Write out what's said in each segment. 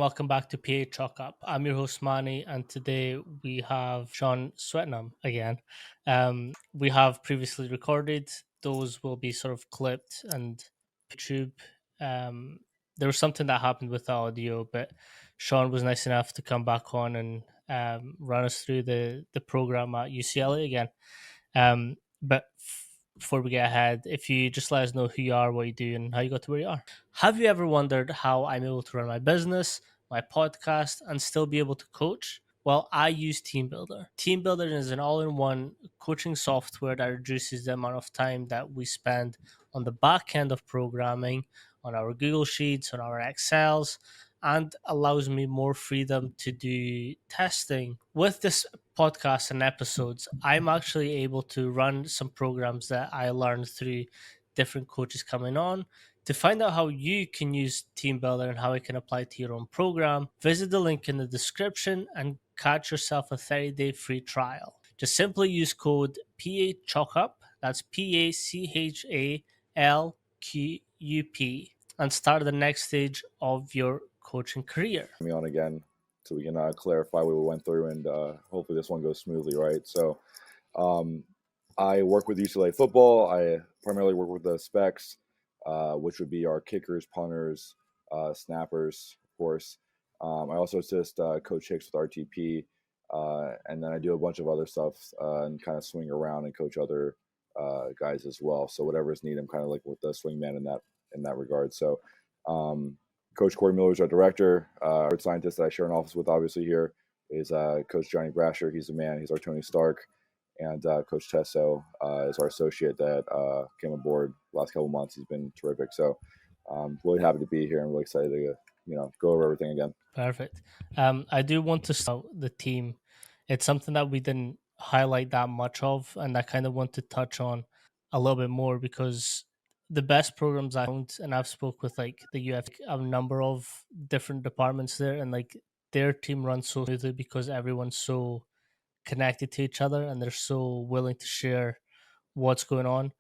welcome back to PA Chalk Up. I'm your host Manny, and today we have Sean Swetnam again. We have previously recorded; those will be sort of clipped and YouTube. Um, there was something that happened with the audio, but Sean was nice enough to come back on and run us through the program at UCLA again. But before we get ahead, if you just let us know who you are, what you do, and how you got to where you are. Have you ever wondered how I'm able to run my business, my podcast, and still be able to coach? Well, I use TeamBuildr. TeamBuildr is an all in one coaching software that reduces the amount of time that we spend on the back end of programming, on our Google Sheets, on our Excels, and allows me more freedom to do testing. With this podcast and episodes, I'm actually able to run some programs that I learned through different coaches coming on. To find out how you can use TeamBuildr and how it can apply to your own program, visit the link in the description and catch yourself a 30-day free trial. Just simply use code PACHALKUP, that's PACHALQUP, and start the next stage of your coaching career. Me on again so we can clarify what we went through, and hopefully this one goes smoothly, right? So I work with UCLA Football. I primarily work with the specs, which would be our kickers, punters, snappers, of course. I also assist Coach Hicks with RTP, and then I do a bunch of other stuff and kind of swing around and coach other guys as well. So whatever is needed, I'm kind of like with the swing man in that regard. So Coach Corey Miller is our director. Our scientist that I share an office with, obviously, here is Coach Johnny Brasher. He's the man. He's our Tony Stark. And Coach Tesso is our associate that came aboard the last couple months. He's been terrific. So I'm really happy to be here and really excited to go over everything again. Perfect. I do want to start the team. It's something that we didn't highlight that much of, and I kind of want to touch on a little bit more because the best programs I found, and I've spoke with like the UF, a number of different departments there, and like their team runs so smoothly because everyone's so connected to each other and they're so willing to share what's going on.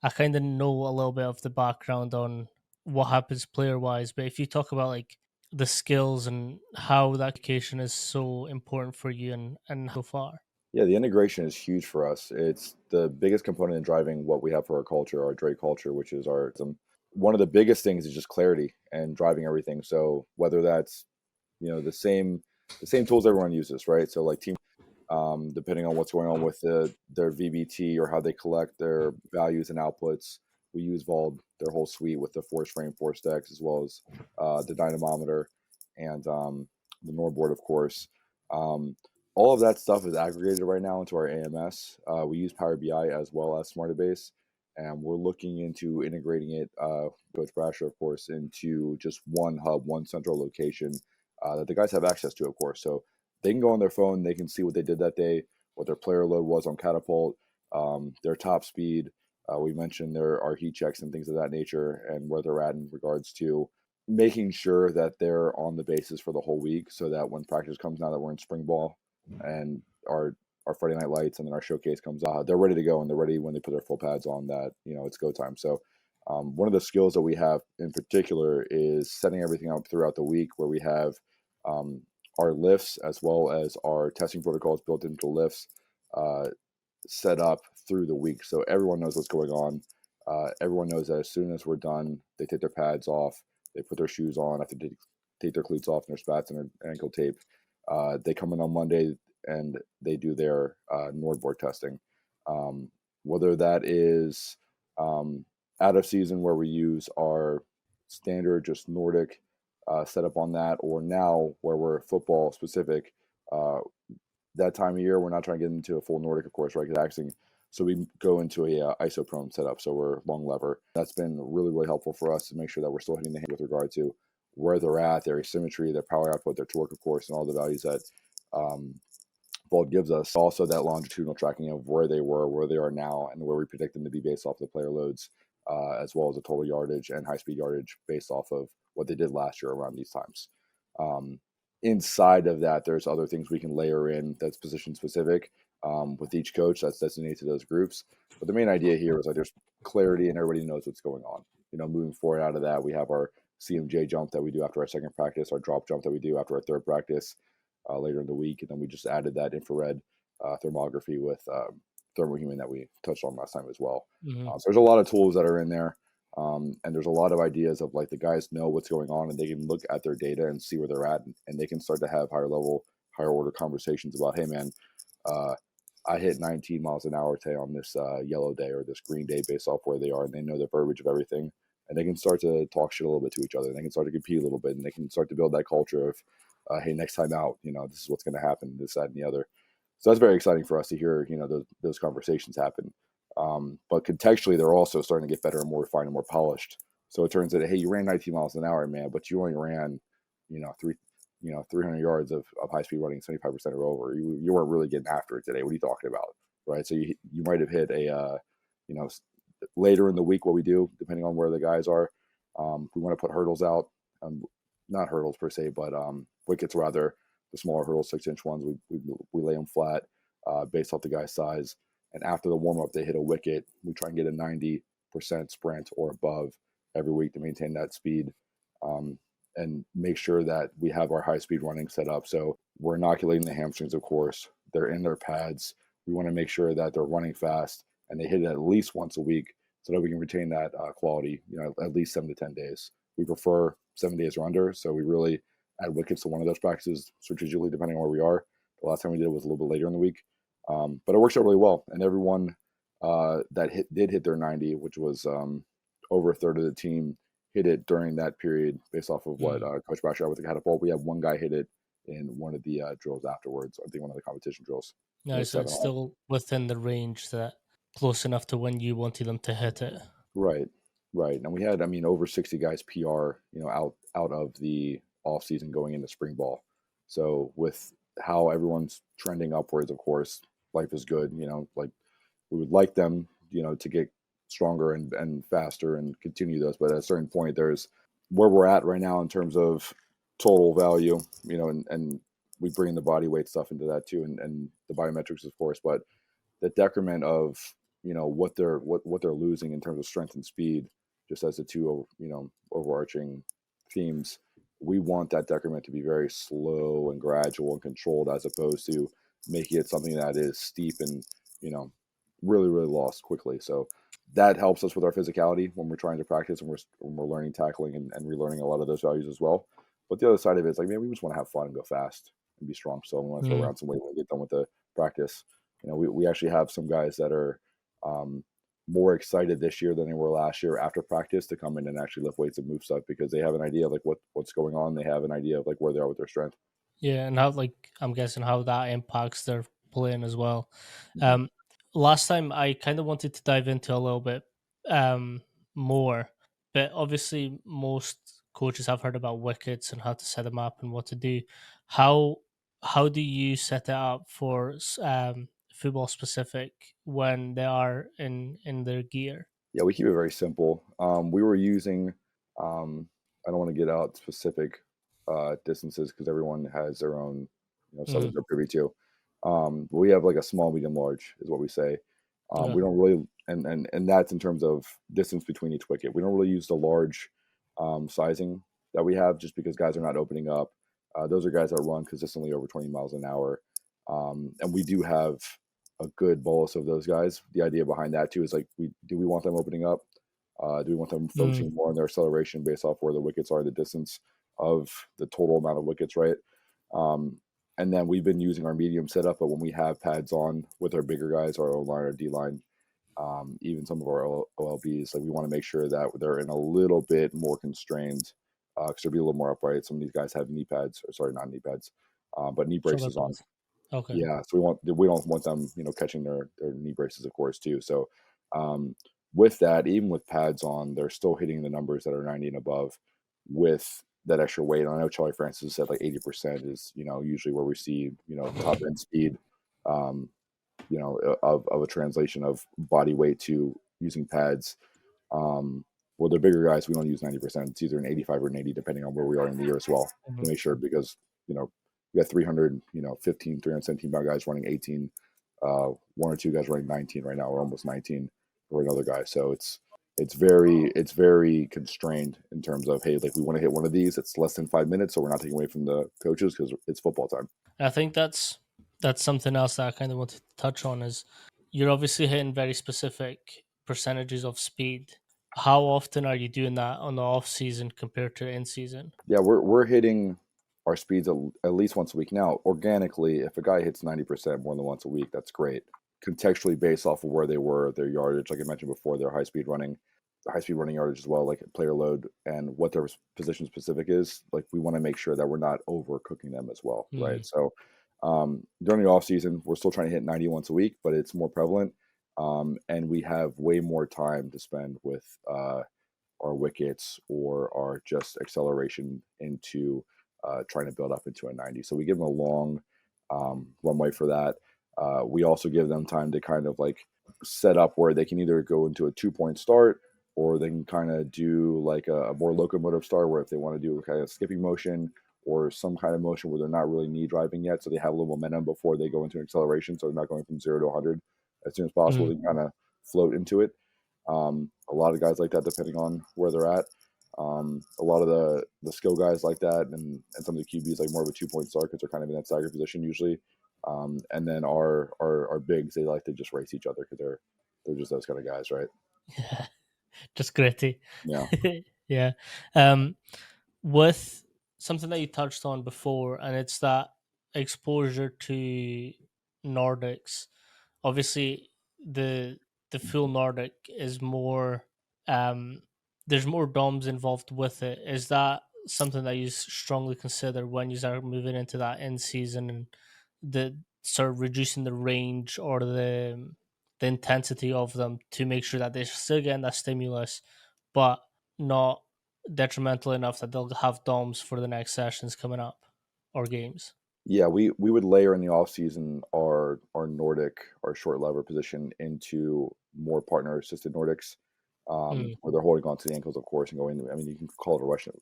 I kind of know a little bit of the background on what happens player wise, but if you talk about like the skills and how that education is so important for you and so far. Yeah, the integration is huge for us. It's the biggest component in driving what we have for our culture, our Drake culture, which is one of the biggest things is just clarity and driving everything. So whether that's the same tools everyone uses, right? So like team, depending on what's going on with their VBT or how they collect their values and outputs, we use Vauld, their whole suite with the force frame, force decks, as well as the dynamometer and the NordBoard, of course. All of that stuff is aggregated right now into our AMS. We use Power BI as well as Smartabase, and we're looking into integrating it, Coach Brasher, of course, into just one hub, one central location that the guys have access to, of course. So they can go on their phone, they can see what they did that day, what their player load was on Catapult, their top speed. We mentioned there are heat checks and things of that nature, and where they're at in regards to making sure that they're on the basis for the whole week, so that when practice comes, now that we're in spring ball and our Friday night lights and then our showcase comes out, they're ready to go, and they're ready when they put their full pads on that, it's go time. So one of the skills that we have in particular is setting everything up throughout the week, where we have our lifts as well as our testing protocols built into the lifts set up through the week. So everyone knows what's going on. Everyone knows that as soon as we're done, they take their pads off, they put their shoes on, after they take their cleats off and their spats and their ankle tape. They come in on Monday and they do their NordBoard testing. Whether that is out of season, where we use our standard just Nordic setup on that, or now where we're football specific, that time of year, we're not trying to get into a full Nordic, of course, right? So we go into a isoprone setup. So we're long lever. That's been really, really helpful for us to make sure that we're still hitting the hand with regard to where they're at, their asymmetry, their power output, their torque, of course, and all the values that Vault gives us. Also that longitudinal tracking of where they were, where they are now, and where we predict them to be based off the player loads, as well as the total yardage and high-speed yardage based off of what they did last year around these times. Inside of that, there's other things we can layer in that's position specific with each coach that's designated to those groups. But the main idea here is like there's clarity and everybody knows what's going on. Moving forward out of that, we have our CMJ jump that we do after our second practice, our drop jump that we do after our third practice later in the week. And then we just added that infrared thermography with thermohuman that we touched on last time as well. Hmm. So there's a lot of tools that are in there. And there's a lot of ideas of like the guys know what's going on and they can look at their data and see where they're at, and they can start to have higher level, higher order conversations about, hey man, uh, I hit 19 miles an hour today on this yellow day or this green day based off where they are, and they know the verbiage of everything, and they can start to talk shit a little bit to each other, and they can start to compete a little bit, and they can start to build that culture of, hey, next time out, this is what's going to happen, this, that, and the other. So that's very exciting for us to hear, those conversations happen. But contextually, they're also starting to get better and more refined and more polished. So it turns out, hey, you ran 19 miles an hour, man, but you only ran, three, 300 yards of high speed running, 75% or over. You weren't really getting after it today. What are you talking about, right? So you might have hit a, you know, later in the week. What we do, depending on where the guys are, we want to put hurdles out, not hurdles per se, but wickets rather. The smaller hurdles, 6-inch ones, we lay them flat based off the guy's size. And after the warm up, they hit a wicket. We try and get a 90% sprint or above every week to maintain that speed, and make sure that we have our high speed running set up. So we're inoculating the hamstrings, of course. They're in their pads. We want to make sure that they're running fast and they hit it at least once a week so that we can retain that quality, at least 7 to 10 days. We prefer 7 days or under. So we really add wickets to one of those practices strategically, depending on where we are. The last time we did it was a little bit later in the week. But it works out really well. And everyone that did hit their 90, which was over a third of the team, hit it during that period based off of what Coach Basher had with the catapult. We had one guy hit it in one of the drills afterwards. I think one of the competition drills. It Yeah, was so seven it's all. still within the range that close enough to when you wanted them to hit it. Right, right. And we had, over 60 guys PR, out of the off season going into spring ball. So with how everyone's trending upwards, of course, life is good. Like we would like them, to get stronger and faster and continue those. But at a certain point, there's where we're at right now in terms of total value, and we bring in the body weight stuff into that too, and the biometrics, of course. But the decrement of what they're losing in terms of strength and speed, just as the two overarching themes. We want that decrement to be very slow and gradual and controlled, as opposed to making it something that is steep and really really lost quickly. So that helps us with our physicality when we're trying to practice and we're learning tackling and relearning a lot of those values as well. But the other side of it is like, man, we just want to have fun and go fast and be strong. So we want to throw Mm. around some weight when we get done with the practice. We actually have some guys that are more excited this year than they were last year after practice to come in and actually lift weights and move stuff because they have an idea of like what's going on. They have an idea of like where they are with their strength. Yeah, and how, like, I'm guessing how that impacts their playing as well. Mhm. Um, Last time I kind of wanted to dive into a little bit um more, but obviously most coaches have heard about wickets and how to set them up and what to do. How how do you set it up for football specific when they are in their gear? Yeah, we keep it very simple. We were using, I don't want to get out specific distances because everyone has their own, stuff that Mm, they're privy to. But we have like a small, medium, large is what we say. okay. We don't really, and that's in terms of distance between each wicket. We don't really use the large sizing that we have just because guys are not opening up. Those are guys that run consistently over 20 miles an hour. And we do have a good bolus of those guys. The idea behind that too is like, we want them opening up? Do we want them Mm, focusing more on their acceleration based off where the wickets are, the distance of the total amount of wickets, right? Um, and then we've been using our medium setup, but when we have pads on with our bigger guys, our O line, our D line, even some of our OLBs, like we want to make sure that they're in a little bit more constrained because they'll be a little more upright. Some of these guys have knee pads, or sorry, not knee pads, but knee shoulder braces on. pads. Okay. Yeah, so we don't want them, catching their knee braces, of course, too. So um, with that, even with pads on, they're still hitting the numbers that are 90 and above with that extra weight. And I know Charlie Francis said like 80% is, usually where we see, top end speed, um, of a translation of body weight to using pads. Well, the bigger guys, we don't use 90%. It's either an 85 or an 80, depending on where we are in the year as well, to Mhm. make sure because, we got 300, 15, 317 pound guys running 18, one or two guys running 19 right now, or almost 19 for another guy. So It's very constrained in terms of, hey, like we want to hit one of these. It's less than 5 minutes, so we're not taking away from the coaches because it's football time. I think that's something else that I kind of wanted to touch on is you're obviously hitting very specific percentages of speed. How often are you doing that on the off season compared to in season? Yeah, we're hitting our speeds at least once a week now. Organically, if a guy hits 90% more than once a week, that's great. Contextually, based off of where they were, their yardage, like I mentioned before, their high speed running yardage as well, like player load and what their position specific is. Like we want to make sure that we're not overcooking them as well, Mm, right? So during the off season, we're still trying to hit 90 once a week, but it's more prevalent, and we have way more time to spend with our wickets or our just acceleration into trying to build up into a 90. So we give them a long runway for that. We also give them time to kind of like set up where they can either go into a 2 point start or they can kind of do like a more locomotive start where if they want to do kind of skipping motion or some kind of motion where they're not really knee driving yet. So they have a little momentum before they go into an acceleration. So they're not going from 0 to 100 as soon as possible. mm, They kind of float into it. A lot of guys like that, depending on where they're at. A lot of the skill guys like that, and some of the QBs like more of a 2 point start because they're kind of in that stagger position usually. And then our bigs, they like to just race each other because they're just those kind of guys, right? yeah, just gritty. Yeah. Yeah. Um, with something that you touched on before, and it's that exposure to Nordics. Obviously, the the full Nordic is more. Um, there's more DOMs involved with it. Is that something that you strongly consider when you start moving into that in season and the sort of reducing the range or the intensity of them to make sure that they're still getting that stimulus, but not detrimental enough that they'll have DOMs for the next sessions coming up or games. Yeah, we would layer in the off season our Nordic, our short lever position into more partner assisted Nordics, Mm, where they're holding on to the ankles, of course, and going. I mean, you can call it a Russian.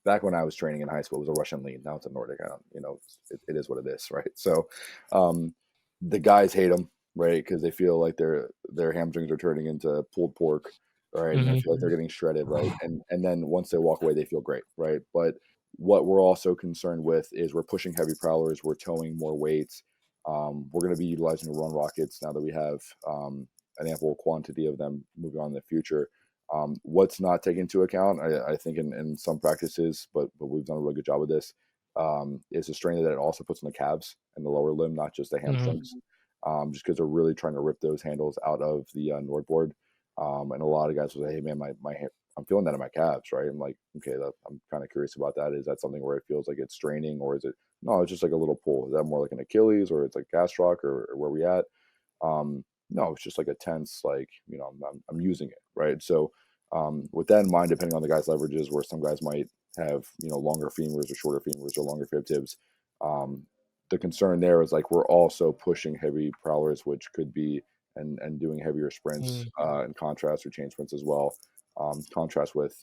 Back when I was training in high school, it was a Russian lead. Now it's a Nordic. I don't, it is what it is, right? So, um, the guys hate them, right? Because they feel like their hamstrings are turning into pulled pork, right? And they hmm feel like they're getting shredded, right? And then once they walk away, they feel great, right? But what we're also concerned with is we're pushing heavy prowlers, we're towing more weights. We're going to be utilizing the run rockets now that we have an ample quantity of them moving on in the future. What's not taken into account, I think, in some practices, but we've done a really good job of this, is the strain that it also puts on the calves and the lower limb, not just the hmm hamstrings, just because they're really trying to rip those handles out of the Nord board. And a lot of guys will say, "Hey, man, I'm feeling that in my calves, right?" I'm like, okay, I'm kind of curious about that. Is that something where it feels like it's straining, or is it no? It's just like a little pull. Is that more like an Achilles, or it's like gastroc, or where we at? No, it's just like a tense, like I'm using it, right? So with that in mind, depending on the guy's leverages, where some guys might have longer femurs or shorter femurs or longer fib tips, um, the concern there is like we're also pushing heavy prowlers, which could be and doing heavier sprints mm, in contrast or chain sprints as well. Contrast with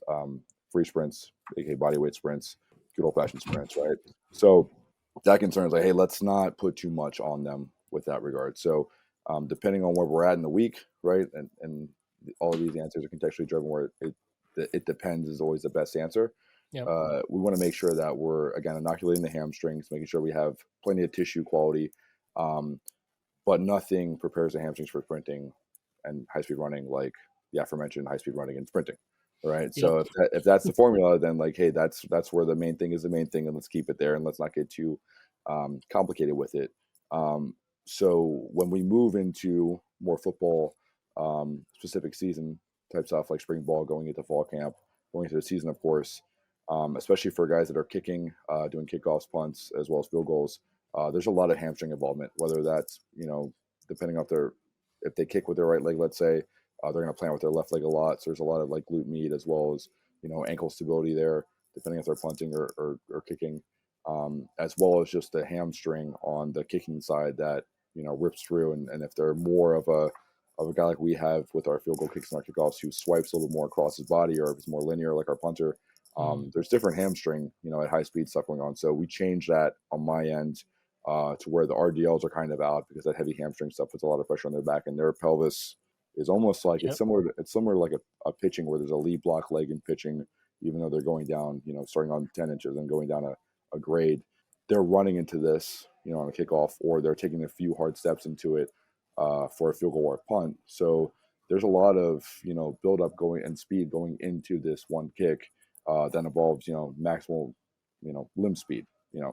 free sprints, aka body weight sprints, good old fashioned sprints, right? So that concern is like, hey, let's not put too much on them with that regard. So depending on where we're at in the week, right, and all of these answers are contextually driven, where it depends is always the best answer. Yep. We want to make sure that we're again inoculating the hamstrings, making sure we have plenty of tissue quality, um, but nothing prepares the hamstrings for sprinting and high speed running like the aforementioned high speed running and sprinting. Right. Yep. So if that's the formula, then like, hey, that's where the main thing is the main thing, and let's keep it there, and let's not get too complicated with it. Um, so when we move into more football specific season type stuff like spring ball, going into fall camp, going into the season, of course, especially for guys that are kicking, doing kickoffs, punts, as well as field goals, there's a lot of hamstring involvement, whether that's, depending on if they kick with their right leg, let's say, they're going to plant with their left leg a lot. So there's a lot of like glute med as well as, ankle stability there, depending if they're punting or kicking, as well as just the hamstring on the kicking side that, rips through. And if they're more of a guy like we have with our field goal kicks and our kickoffs who swipes a little bit more across his body, or if it's more linear like our punter, Mm, there's different hamstring, at high speed stuff going on. So we changed that on my end to where the RDLs are kind of out because that heavy hamstring stuff puts a lot of pressure on their back and their pelvis. is almost like Yep. it's similar to like a pitching where there's a lead block leg in pitching, even though they're going down, starting on 10 inches and going down a grade. They're running into this, on a kickoff, or they're taking a few hard steps into it for a field goal or a punt. So there's a lot of build up going and speed going into this one kick that involves maximal limb speed.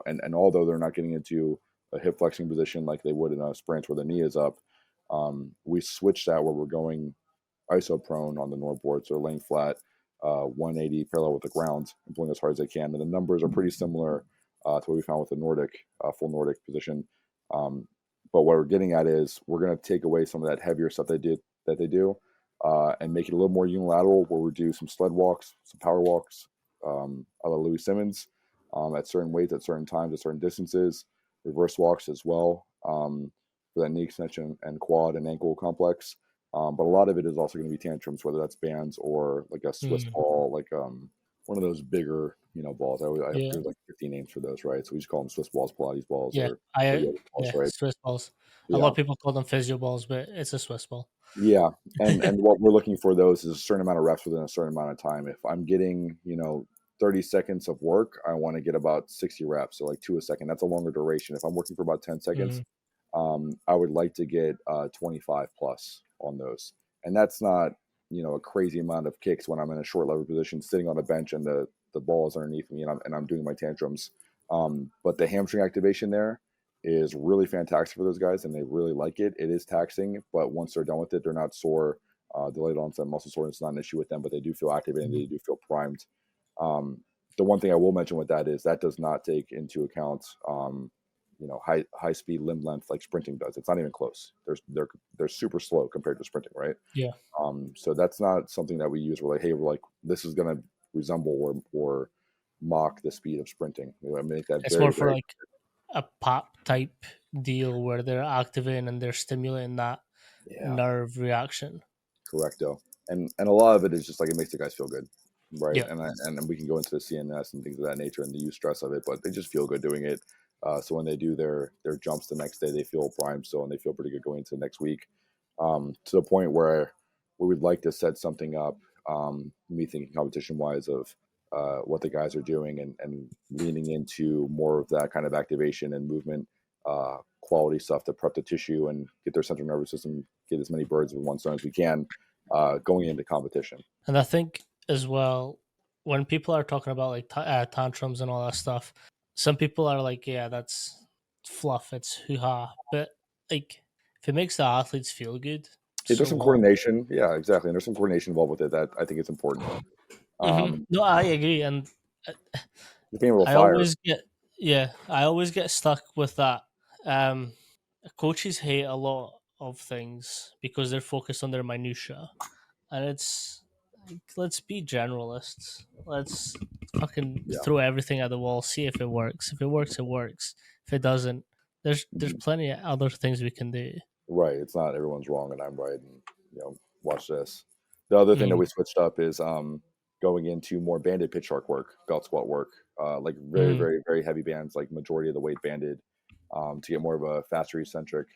And although they're not getting into a hip flexing position like they would in a sprint where the knee is up, we switched that where we're going iso prone on the Nord board, so laying flat, 180 parallel with the ground and pulling as hard as they can. And the numbers are pretty similar to what we found with the Nordic, full Nordic position. But what we're getting at is we're going to take away some of that heavier stuff they do, and make it a little more unilateral, where we do some sled walks, some power walks, a la Louis Simmons, at certain weights, at certain times, at certain distances, reverse walks as well, for that knee extension and quad and ankle complex. But a lot of it is also going to be tantrums, whether that's bands or like a Swiss Mm. ball, like one of those bigger, balls. Yeah. There's like 15 names for those, right? So we just call them Swiss balls, Pilates balls, Yeah. or yoga balls, Yeah. right? Swiss balls. A lot Yeah. of people call them physio balls, but it's a Swiss ball. Yeah, and what we're looking for those is a certain amount of reps within a certain amount of time. If I'm getting 30 seconds of work, I want to get about 60 reps, so like 2 a second. That's a longer duration. If I'm working for about 10 seconds, Mhm. I would like to get 25 plus on those. And that's not a crazy amount of kicks when I'm in a short lever position, sitting on a bench and the ball is underneath me and I'm doing my tantrums. But the hamstring activation there is really fantastic for those guys, and they really like it. It is taxing, but once they're done with it, they're not sore. Delayed onset muscle soreness is not an issue with them, but they do feel activated and Mhm. they do feel primed. Um, the one thing I will mention with that is that does not take into account, high speed limb length like sprinting does. It's not even close. They're super slow compared to sprinting, right? Yeah. So that's not something that we use. We're like, hey, we're like, this is going to resemble or mock the speed of sprinting. I make that It's very, more for very. like a pop type deal where they're activating and they're stimulating that Yeah. nerve reaction. Correcto. And a lot of it is just like it makes the guys feel good, right? Yeah. And we can go into the CNS and things of that nature and the use stress of it, but they just feel good doing it. So when they do their jumps the next day, they feel primed still and they feel pretty good going into the next week. To the point where we would like to set something up, me thinking competition wise of what the guys are doing and leaning into more of that kind of activation and movement quality stuff to prep the tissue and get their central nervous system, get as many birds with one stone as we can going into competition. And I think as well, when people are talking about like tantrums and all that stuff, some people are like, yeah, that's fluff, it's hoo ha. But like, if it makes the athletes feel good, There's so some what? coordination, yeah, exactly, and there's some coordination involved with it that I think it's important. No, I agree. And Being able to I fire, always get, yeah, I always get stuck with that. Um, Coaches hate a lot of things because they're focused on their minutia, and it's like, let's be generalists. Let's fucking yeah. throw everything at the wall, see if it works. If it works, it works. If it doesn't, there's Mhm. plenty of other things we can do. Right. It's not everyone's wrong and I'm right. And watch this. The other thing that Mm, we switched up is going into more banded pitch shark work, belt squat work, like very, mm, very, very heavy bands, like majority of the weight banded, to get more of a faster eccentric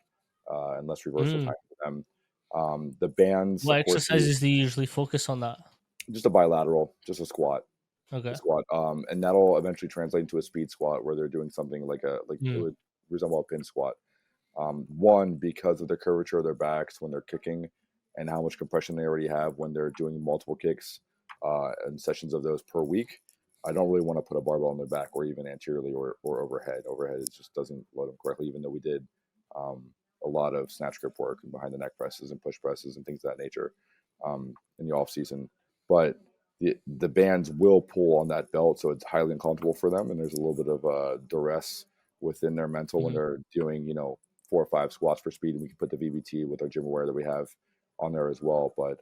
and less reversal mm. time for them. The bands, What of course, exercises do you usually focus on that? just a bilateral, just a Okay. squat, and that'll eventually translate into a speed squat where they're doing something like it Mm, would resemble a pin squat. One, because of the curvature of their backs when they're kicking and how much compression they already have when they're doing multiple kicks and sessions of those per week. I don't really want to put a barbell on their back or even anteriorly or overhead. Overhead, it just doesn't load them correctly, even though we did um, a lot of snatch grip work and behind the neck presses and push presses and things of that nature in the off season. But the bands will pull on that belt, so it's highly uncomfortable for them, and there's a little bit of duress within their mental when mm, they're doing 4 or 5 squats for speed, and we can put the VBT with our gym aware that we have on there as well. But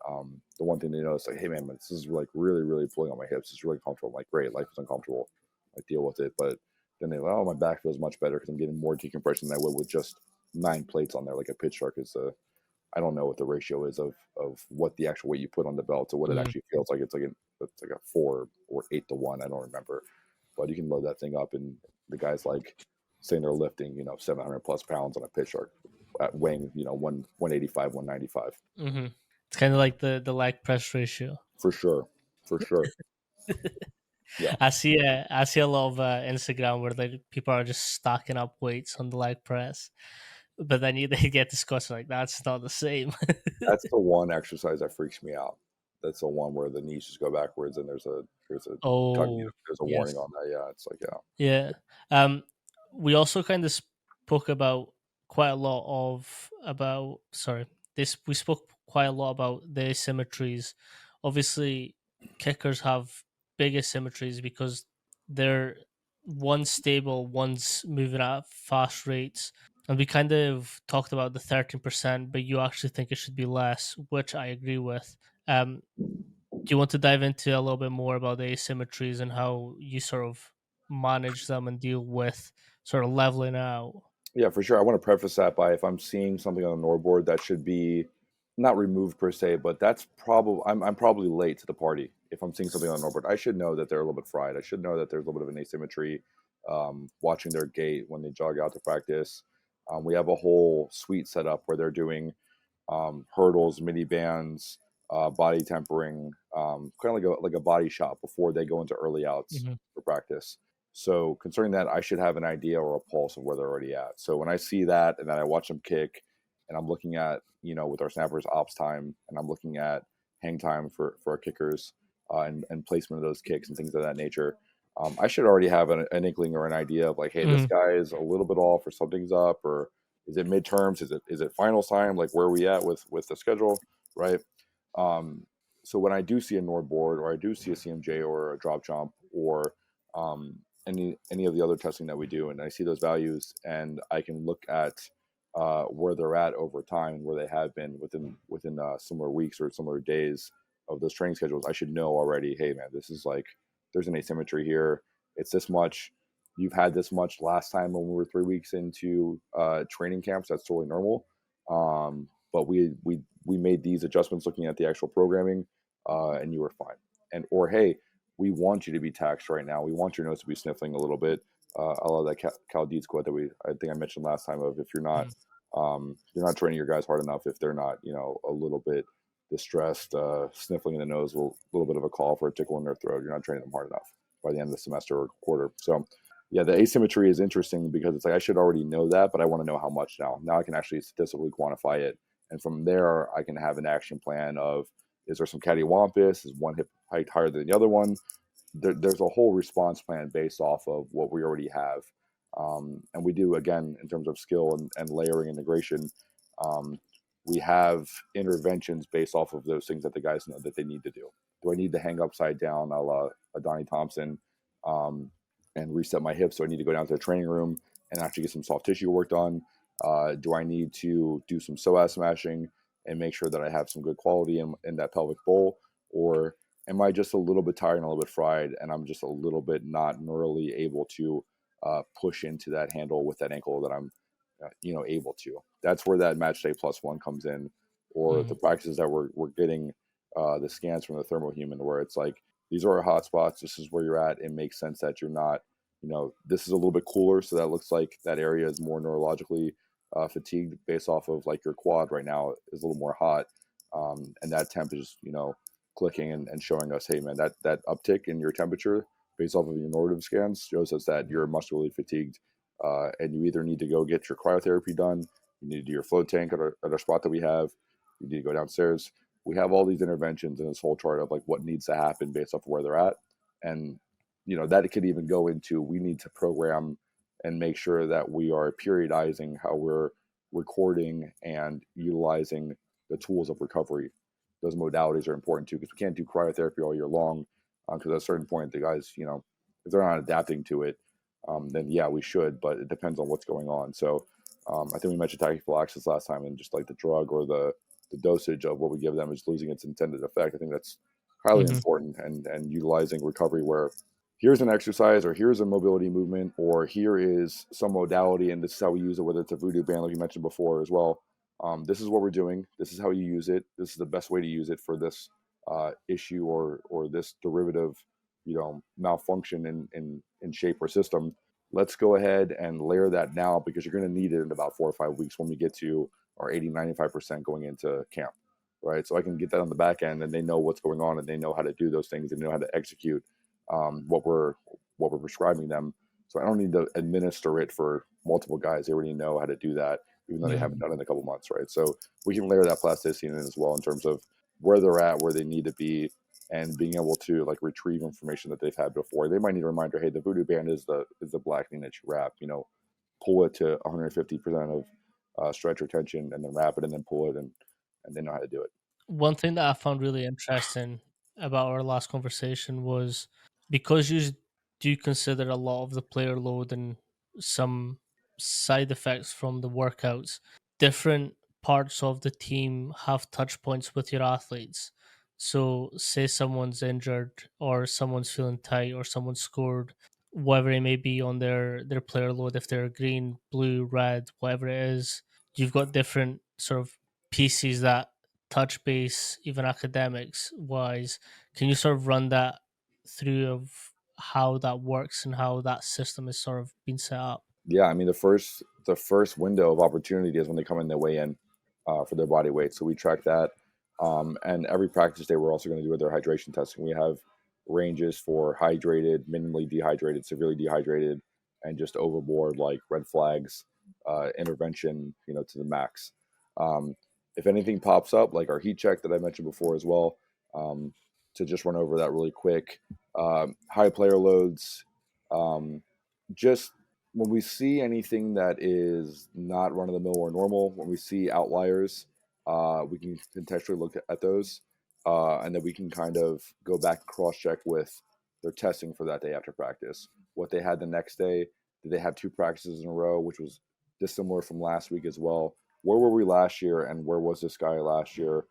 the one thing they notice, like, hey man, this is like really, really pulling on my hips. It's really comfortable. I'm like, great, life is uncomfortable. I deal with it. But then they like, oh, my back feels much better because I'm getting more decompression than I would with just 9 plates on there. Like a pitch shark is I don't know what the ratio is of what the actual weight you put on the belt to what it mm. actually feels like. It's like a 4 or 8 to 1. I don't remember, but you can load that thing up, and the guy's like saying they're lifting 700 plus pounds on a pitch shark at weighing 185, 195. Mm-hmm. It's kind of like the leg press ratio. For sure, for sure. Yeah, I see a lot of Instagram where like people are just stacking up weights on the leg press, but then they get discussed like that's not the same. that's the one exercise that freaks me out. That's the one where the knees just go backwards, and there's a Oh there's a warning yes, on that. Yeah, it's like yeah, yeah. Um, we also kind of spoke about quite a lot of about sorry this we spoke quite a lot about the asymmetries. Obviously, kickers have big asymmetries because they're one's stable, one's moving at fast rates. And we kind of talked about the 13%, but you actually think it should be less, which I agree with. Do you want to dive into a little bit more about the asymmetries and how you sort of manage them and deal with sort of leveling out? yeah, for sure. I want to preface that by if I'm seeing something on the Nord board that should be not removed per se, but that's probably I'm probably late to the party. If I'm seeing something on the Nord board, I should know that they're a little bit fried. I should know that there's a little bit of an asymmetry. Watching their gait when they jog out to practice, we have a whole suite set up where they're doing hurdles, mini bands, body tempering, kind of like a body shop before they go into early outs Hmm. for practice. So concerning that, I should have an idea or a pulse of where they're already at. So when I see that, and then I watch them kick, and I'm looking at with our snappers ops time, and I'm looking at hang time for our kickers and placement of those kicks and things of that nature. I should already have an inkling or an idea of like, hey, this Hmm. guy is a little bit off, or something's up, or is it midterms? Is it finals time? Like where are we at with the schedule, right? Um, so when I do see a Nord board, or I do see a CMJ or a drop jump, or any of the other testing that we do, and I see those values, and I can look at where they're at over time and where they have been within similar weeks or similar days of those training schedules, I should know already. Hey, man, this is like there's an asymmetry here. It's this much. You've had this much last time when we were 3 weeks into training camps. That's totally normal. But we made these adjustments looking at the actual programming, and you were fine. And or hey, we want you to be taxed right now. We want your nose to be sniffling a little bit. I love that Cal Deeds quote that I think I mentioned last time of if you're not training your guys hard enough, if they're not a little bit distressed, sniffling in the nose, a little bit of a call for a tickle in their throat, you're not training them hard enough by the end of the semester or quarter. So yeah, the asymmetry is interesting because it's like I should already know that, but I want to know how much now. Now I can actually statistically quantify it, and from there I can have an action plan of is there some cattywampus? Is one hip height higher than the other one? There's a whole response plan based off of what we already have. And we do, again, in terms of skill and layering integration, um, we have interventions based off of those things that the guys know that they need to do. Do I need to hang upside down a la Donnie Thompson um, and reset my hips? Do I need to go down to the training room and actually get some soft tissue work done? Do I need to do some psoas smashing and make sure that I have some good quality in that pelvic bowl? Or am I just a little bit tired and a little bit fried, and I'm just a little bit not neurally able to push into that handle with that ankle that I'm, able to? That's where that match day plus one comes in, or Hmm. the practices that we're getting the scans from the thermohuman, where it's like these are our hot spots. This is where you're at. It makes sense that you're not, this is a little bit cooler, so that looks like that area is more neurologically fatigued based off of like your quad right now is a little more hot, and that temp is clicking and showing us, hey man, that uptick in your temperature based off of your normative scans shows us that you're muscularly fatigued, and you either need to go get your cryotherapy done, you need to do your float tank at our spot that we have, you need to go downstairs. We have all these interventions in this whole chart of like what needs to happen based off of where they're at, and that could even go into we need to program and make sure that we are periodizing how we're recording and utilizing the tools of recovery. Those modalities are important too because we can't do cryotherapy all year long because at a certain point the guys, if they're not adapting to it, then yeah, we should, but it depends on what's going on. So I think we mentioned tachyphylaxis last time, and just like the drug or the dosage of what we give them is losing its intended effect. I think that's highly Hmm. important, and utilizing recovery where here's an exercise or here's a mobility movement or here is some modality and this is how we use it, whether it's a voodoo band like you mentioned before as well. This is what we're doing, this is how you use it, this is the best way to use it for this issue or this derivative malfunction in shape or system. Let's go ahead and layer that now because you're going to need it in about 4 or 5 weeks when we get to our 80-95% going into camp, right? So I can get that on the back end, and they know what's going on, and they know how to do those things, and know how to execute what we're prescribing them. So I don't need to administer it for multiple guys. They already know how to do that, even though they Mm. haven't done it in a couple months, right? So we can layer that plasticity in as well in terms of where they're at, where they need to be, and being able to like retrieve information that they've had before. They might need a reminder, hey, the voodoo band is the blackening that you wrap. Pull it to 150% of stretch or tension, and then wrap it, and then pull it, and they know how to do it. One thing that I found really interesting about our last conversation was because you do consider a lot of the player load and some side effects from the workouts, different parts of the team have touch points with your athletes. So, say someone's injured, or someone's feeling tight, or someone scored, whatever it may be on their player load, if they're green, blue, red, whatever it is, you've got different sort of pieces that touch base, even academics wise. Can you sort of run that through of how that works and how that system is sort of been set up? Yeah, I mean the first window of opportunity is when they come in, they weigh in for their body weight. So we track that, and every practice day we're also going to do their hydration testing. We have ranges for hydrated, minimally dehydrated, severely dehydrated, and just overboard like red flags, intervention, to the max. Um, if anything pops up, like our heat check that I mentioned before as well, um, to just run over that really quick, high player loads. Um, just when we see anything that is not run of the mill or normal, when we see outliers, we can contextually look at those, and then we can kind of go back and cross check with their testing for that day after practice. What they had the next day, did they have two practices in a row, which was dissimilar from last week as well? Where were we last year, and where was this guy last year?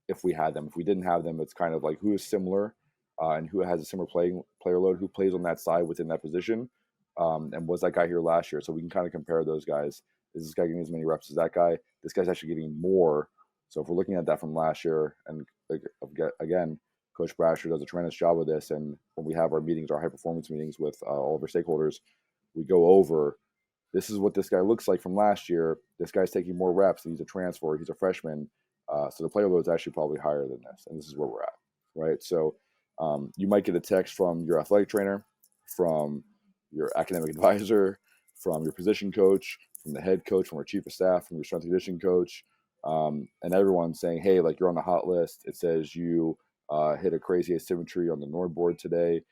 If we had them, if we didn't have them, it's kind of like who is similar and who has a similar player load, who plays on that side within that position, and was that guy here last year? So we can kind of compare those guys. Is this guy getting as many reps as that guy? This guy's actually getting more. So if we're looking at that from last year, and again, Coach Brasher does a tremendous job of this. And when we have our meetings, our high performance meetings with all of our stakeholders, we go over this is what this guy looks like from last year. This guy's taking more reps. He's a transfer. He's a freshman. So the player load is actually probably higher than this. And this is where we're at, right? So you might get a text from your athletic trainer, from your academic advisor, from your position coach, from the head coach, from our chief of staff, from your strength and conditioning coach, and everyone saying, hey, like you're on the hot list. It says you hit a crazy asymmetry on the Nord board today.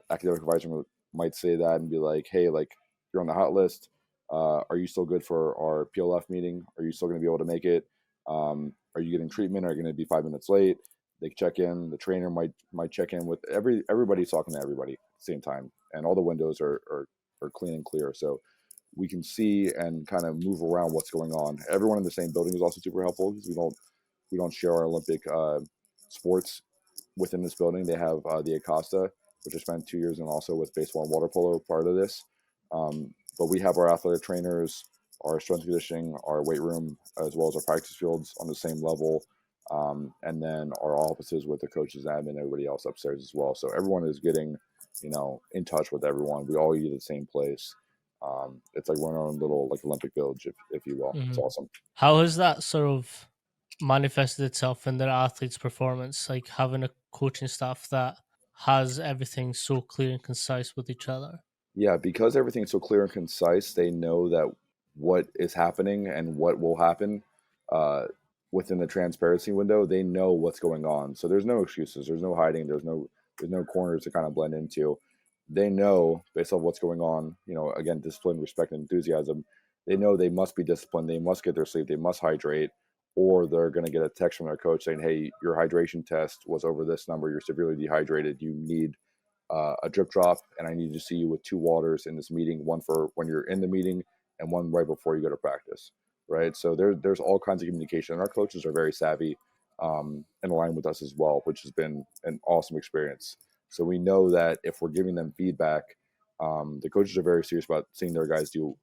Academic advisor might say that and be like, hey, like you're on the hot list. Are you still good for our PLF meeting? Are you still going to be able to make it? Are you getting treatment? Are you going to be 5 minutes late? They check in. The trainer might check in with everybody's talking to everybody at the same time, and all the windows are clean and clear. So we can see and kind of move around what's going on. Everyone in the same building is also super helpful because we don't share our Olympic sports within this building. They have the Acosta, which I spent 2 years in also with baseball and water polo part of this. But we have our athletic trainers, our strength and conditioning, our weight room, as well as our practice fields on the same level. And then our offices with the coaches, admin, and everybody else upstairs as well. So everyone is getting, in touch with everyone. We all eat at the same place. It's like we're in our own little like Olympic village, if you will. It's Mhm. awesome. How has that sort of manifested itself in their athletes' performance? Like having a coaching staff that has everything so clear and concise with each other. Yeah, because everything's so clear and concise, they know that what is happening and what will happen uh, within the transparency window. They know what's going on, so there's no excuses. There's no hiding. There's no corners to kind of blend into. They know based on what's going on. Again, discipline, respect, and enthusiasm. They know they must be disciplined. They must get their sleep. They must hydrate, or they're going to get a text from their coach saying, "Hey, your hydration test was over this number. You're severely dehydrated. You need a drip drop, and I need to see you with two waters in this meeting, one for when you're in the meeting and one right before you go to practice." Right. So there's all kinds of communication. And our coaches are very savvy and aligned with us as well, which has been an awesome experience. So we know that if we're giving them feedback, the coaches are very serious about seeing their guys do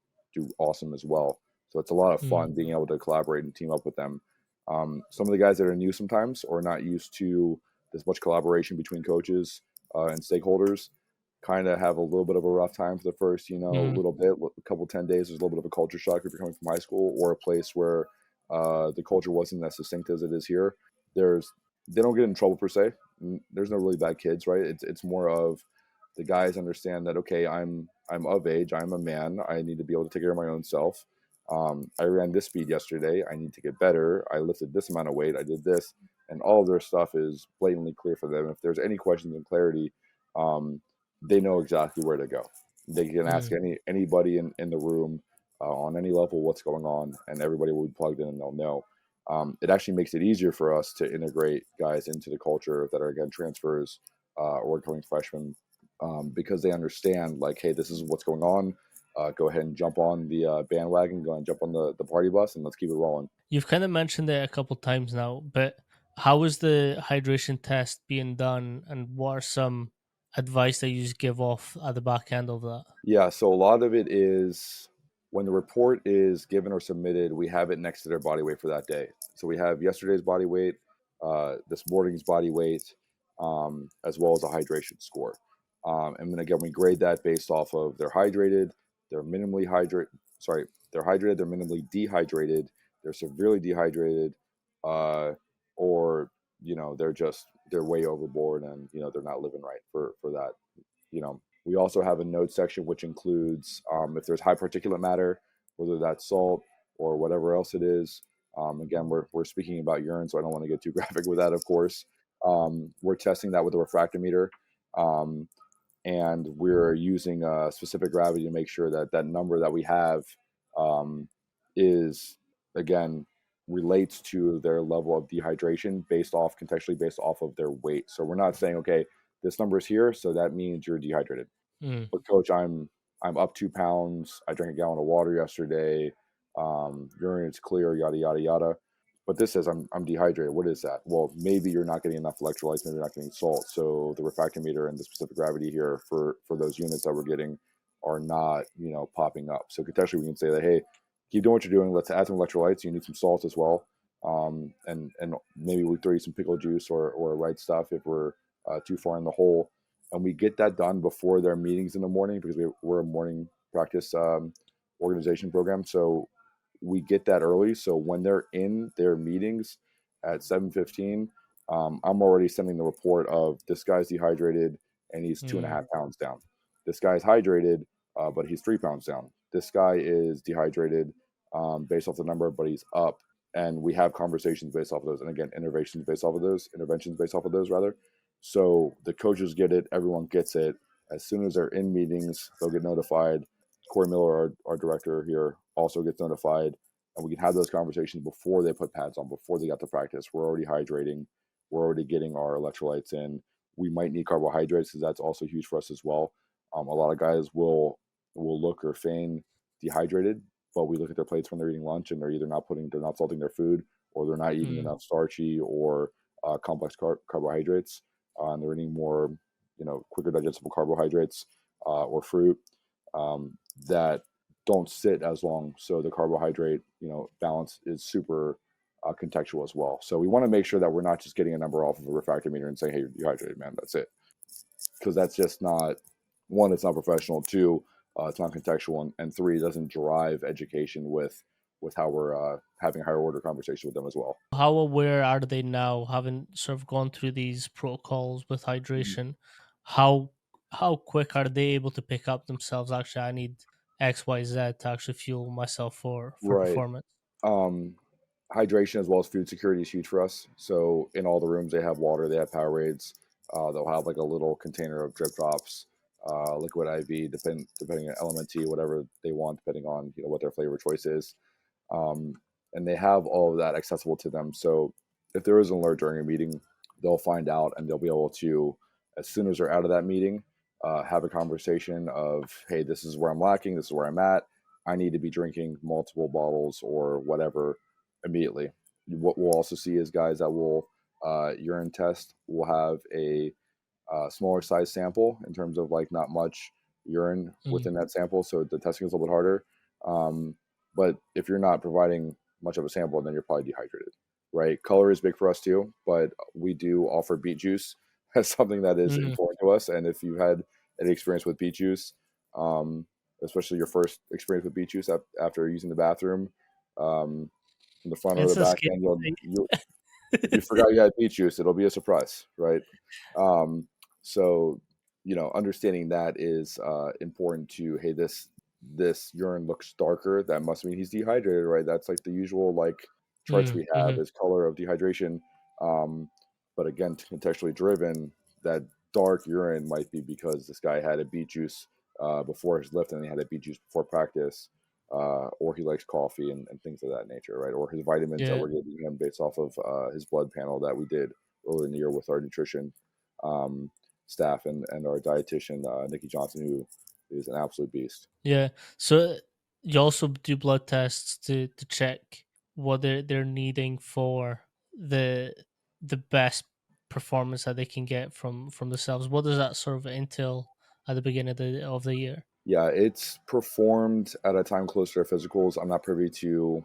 awesome as well. So it's a lot of Mm. fun being able to collaborate and team up with them. Some of the guys that are new sometimes or not used to this much collaboration between coaches and stakeholders kind of have a little bit of a rough time for the first, Mhm. little bit, a couple 10 days. There's a little bit of a culture shock if you're coming from high school or a place where the culture wasn't as succinct as it is here. There's they don't get in trouble per se. There's no really bad kids, right? It's more of the guys understand that okay, I'm of age, I'm a man, I need to be able to take care of my own self. I ran this speed yesterday. I need to get better. I lifted this amount of weight. I did this, and all of their stuff is blatantly clear for them. If there's any questions and clarity, um, they know exactly where to go. They can ask Mm. anybody in the room on any level what's going on, and everybody will be plugged in and they'll know. It actually makes it easier for us to integrate guys into the culture that are again transfers or coming freshmen because they understand like, hey, this is what's going on. Go ahead and jump on the bandwagon, go and jump on the party bus, and let's keep it rolling. You've kind of mentioned it a couple times now, but how is the hydration test being done, and what are some advice that you just give off at the back end of that? Yeah, so a lot of it is when the report is given or submitted, we have it next to their body weight for that day. So we have yesterday's body weight, this morning's body weight, as well as a hydration score. And then again, we grade that based off of they're hydrated, they're minimally hydrated. Sorry, they're hydrated, they're minimally dehydrated, they're severely dehydrated, uh, or they're way overboard and they're not living right for that. We also have a note section which includes if there's high particulate matter, whether that's salt or whatever else it is. Again, we're speaking about urine, so I don't want to get too graphic with that, of course. We're testing that with a refractometer, um, and we're using a specific gravity to make sure that that number that we have um, is, again, relates to their level of dehydration contextually based off of their weight. So we're not saying, okay, this number is here, so that means you're dehydrated. Mm. But coach, I'm up 2 pounds. I drank a gallon of water yesterday. Urine is clear, yada yada yada. But this says I'm dehydrated. What is that? Well, maybe you're not getting enough electrolytes. Maybe you're not getting salt. So the refractometer and the specific gravity here for those units that we're getting are not popping up. So contextually, we can say that hey, keep doing what you're doing. Let's add some electrolytes. You need some salt as well. And maybe we throw you some pickle juice or right stuff if we're too far in the hole, and we get that done before their meetings in the morning because we're a morning practice organization program. So we get that early. So when they're in their meetings at 7:15, I'm already sending the report of this guy's dehydrated and he's two and a Mm. half pounds down. This guy's hydrated, but he's 3 pounds down. This guy is dehydrated based off the number, but he's up. And we have conversations based off of those, and again, interventions based off of those, rather. So the coaches get it, everyone gets it. As soon as they're in meetings, they'll get notified. Corey Miller, our director here, also gets notified, and we can have those conversations before they put pads on, before they got to practice. We're already hydrating, we're already getting our electrolytes in. We might need carbohydrates because that's also huge for us as well. A lot of guys will look or feign dehydrated, but we look at their plates when they're eating lunch, and they're not salting their food, or they're not eating Mm. enough starchy or complex carbohydrates, and they're eating more, quicker digestible carbohydrates or fruit that don't sit as long. So the carbohydrate, balance is super contextual as well. So we want to make sure that we're not just getting a number off of a refractometer and saying, "Hey, you're dehydrated, man. That's it," because that's just not one. It's not professional. Two, it's not contextual, and three, it doesn't drive education with how we're having a higher order conversation with them as well. How aware are they now, having sort of gone through these protocols with Mhm. hydration? How how quick are they able to pick up themselves? Actually, I need X, Y, Z to actually fuel myself for Right. performance. Um, Hydration as well as food security is huge for us. So in all the rooms, they have water, they have Powerades. They'll have like a little container of drip drops, liquid IV, depending on LMNT, whatever they want, depending on what their flavor choice is. Um, and they have all of that accessible to them. So if there is an alert during a meeting, they'll find out and they'll be able to, as soon as they're out of that meeting, have a conversation of, hey, this is where I'm lacking, this is where I'm at. I need to be drinking multiple bottles or whatever immediately. What we'll also see is guys that will urine test will have a smaller size sample in terms of like not much urine Mm. within that sample, so the testing is a little bit harder. Um, but if you're not providing much of a sample, then you're probably dehydrated, right? Color is big for us too, but we do offer beet juice as something that is Mm. important to us. And if you've had any experience with beet juice, especially your first experience with beet juice after using the bathroom, um, from the front or It's the a back scary end. You if you thing. forgot you had beet juice, it'll be a surprise, right? Um, so understanding that is important to, hey, this urine looks darker. That must mean he's dehydrated, right? That's like the usual like charts we have Mm-hmm. is color of dehydration. Um, but again, contextually driven, that dark urine might be because this guy had a beet juice before his lift, and he had a beet juice before practice, or he likes coffee and things of that nature, right? Or his vitamins that Yeah. we're giving him based off of his blood panel that we did earlier in the year with our nutrition um, staff and our dietitian, Nikki Johnson, who is an absolute beast. Yeah. So you also do blood tests to check what they're needing for the the best performance that they can get from themselves. What does that sort of entail at the beginning of the year? Yeah, it's performed at a time closer to physicals. I'm not privy to,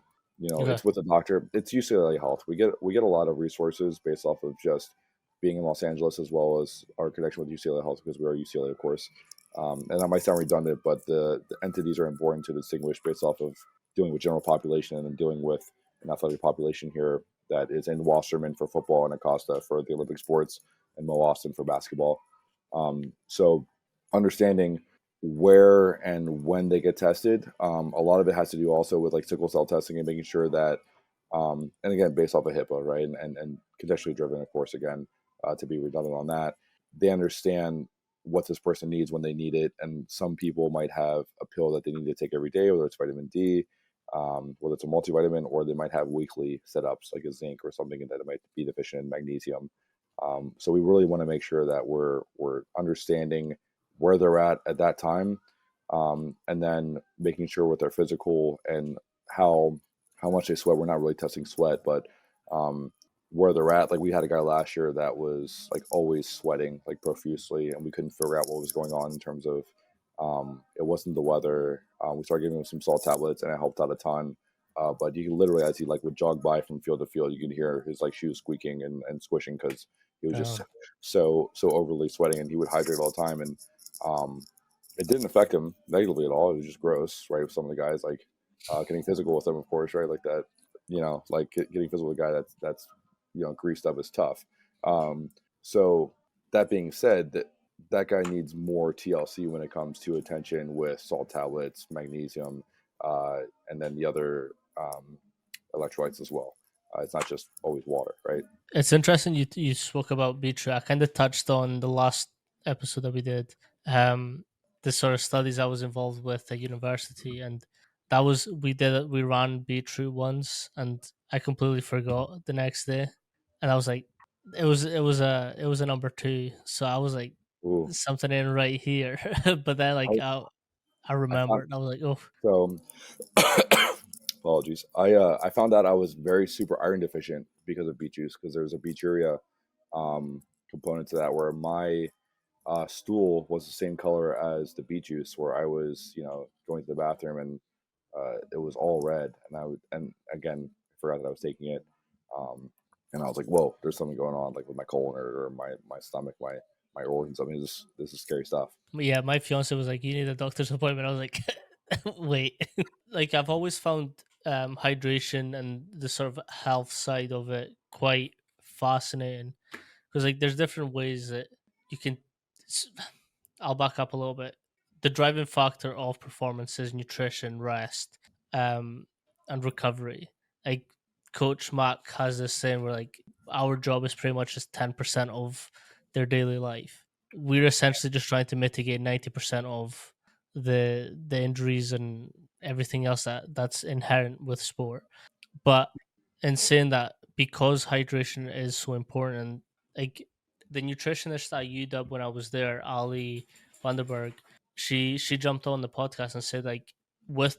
Okay. it's with a doctor. It's UCLA Health. We get a lot of resources based off of just being in Los Angeles as well as our connection with UCLA Health because we are UCLA, of course. And that might sound redundant, but the entities are important to distinguish based off of dealing with general population and then dealing with an athletic population here that is in Wasserman for football and Acosta for the Olympic sports and Mo Austin for basketball. So understanding where and when they get tested. A lot of it has to do also with like sickle cell testing and making sure that, and again, based off of HIPAA, right? And contextually driven, of course, again, to be redundant on that, they understand what this person needs when they need it. And some people might have a pill that they need to take every day, whether it's vitamin D, whether it's a multivitamin, or they might have weekly setups like a zinc or something that it might be deficient in magnesium. So we really want to make sure that we're understanding where they're at that time, and then making sure with their physical and how much they sweat. We're not really testing sweat, but um, where they're at. Like we had a guy last year that was like always sweating like profusely, and we couldn't figure out what was going on in terms of it wasn't the weather. We started giving him some salt tablets, and it helped out a ton. But you can literally, as he like would jog by from field to field, you could hear his like shoes squeaking and squishing because he was just Oh, so overly sweating, and he would hydrate all the time. And um, it didn't affect him negatively at all. It was just gross, right? With some of the guys, like getting physical with them, of course, right? Like that, like getting physical with a guy that's greased up is tough. Um, so that being said, that guy needs more TLC when it comes to attention with salt tablets, magnesium, and then the other electrolytes as well. It's not just always water, right? it's interesting you spoke about Beatrice. I kind of touched on the last episode that we did. Um, the sort of studies I was involved with at university, and that was we ran Beatrice once, and I completely forgot the next day, and I was like, it was a number two, so I was like, Ooh, something in right here, but then I, I I found remembered, and I was like, oh, so apologies. I found out I was very super iron deficient because of beet juice because there's a beeturia component to that where my stool was the same color as the beet juice where I was going to the bathroom and it was all red and and again I forgot that I was taking it um, and I was like whoa there's something going on like with my colon or my stomach my organs. I mean this is scary stuff. yeah, my fiance was like, "You need a doctor's appointment." I was like, "Wait." Like I've always found hydration and the sort of health side of it quite fascinating because like there's different ways that you can. s- I'll back up a little bit. The driving factor of performance is nutrition, rest, and recovery. Like Coach Mac has this saying where like our job is pretty much just 10% of their daily life. We're essentially just trying to mitigate 90% of the injuries and everything else that's inherent with sport. But in saying that, because hydration is so important, like the nutritionist at UW when I was there, Ali Vanderberg, she jumped on the podcast and said like with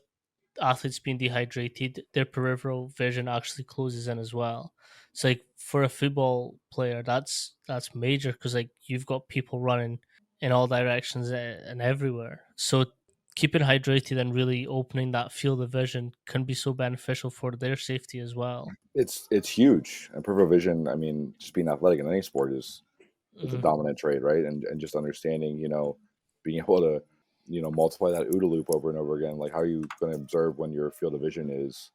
athletes being dehydrated, their peripheral vision actually closes in as well. So like for a football player, that's major because like you've got people running in all directions and everywhere. So keeping hydrated and really opening that field of vision can be so beneficial for their safety as well. It's huge and peripheral vision. I mean just being athletic in any sport is a Mhm. dominant trait, right? And just understanding, being able to, multiply that OODA loop over and over again. Like, how are you going to observe when your field of vision is,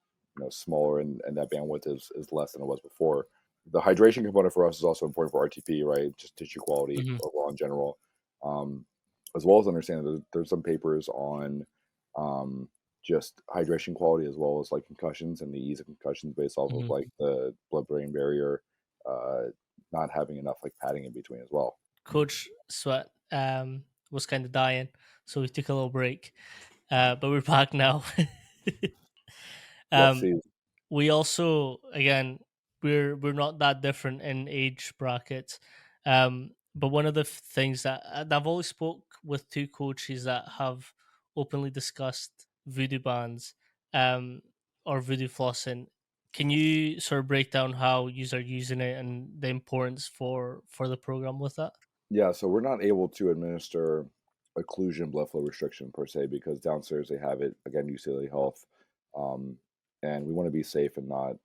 smaller, and that bandwidth is less than it was before. The hydration component for us is also important for RTP, right? Just tissue quality Hmm. overall in general, um, as well as understanding that there's some papers on um, just hydration quality as well as like concussions and the ease of concussions based off of Hmm. like the blood-brain barrier, uh, not having enough like padding in between as well. Coach Sweat was kind of dying, so we took a little break, but we're back now. Let's um, see. we also, again, we're not that different in age brackets, but one of the things that I've always spoke with two coaches that have openly discussed voodoo bands, um, or voodoo flossing. Can you sort of break down how you are using it and the importance for the program with that? Yeah, so we're not able to administer occlusion blood flow restriction per se because downstairs they have it again UCLA Health, um, and we want to be safe and not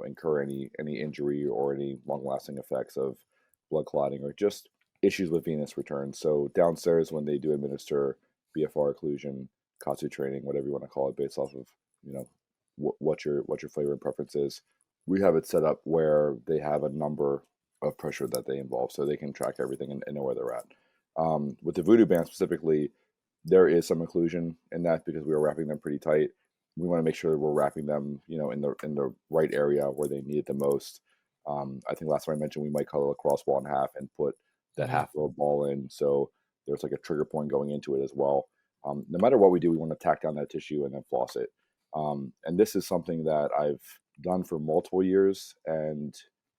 incur any injury or any long lasting effects of blood clotting or just issues with venous return. So downstairs when they do administer BFR occlusion, Katsu training, whatever you want to call it, based off of you know what your flavor and preference is, we have it set up where they have a number of pressure that they involve, so they can track everything and know where they're at. With the voodoo band specifically, there is some inclusion in that because we are wrapping them pretty tight. We want to make sure that we're wrapping them, in the right area where they need it the most. I think last time I mentioned we might cut a lacrosse ball in half and put that Hmm. half of a ball in, so there's like a trigger point going into it as well. No matter what we do, we want to tack down that tissue and then floss it. And this is something that I've done for multiple years and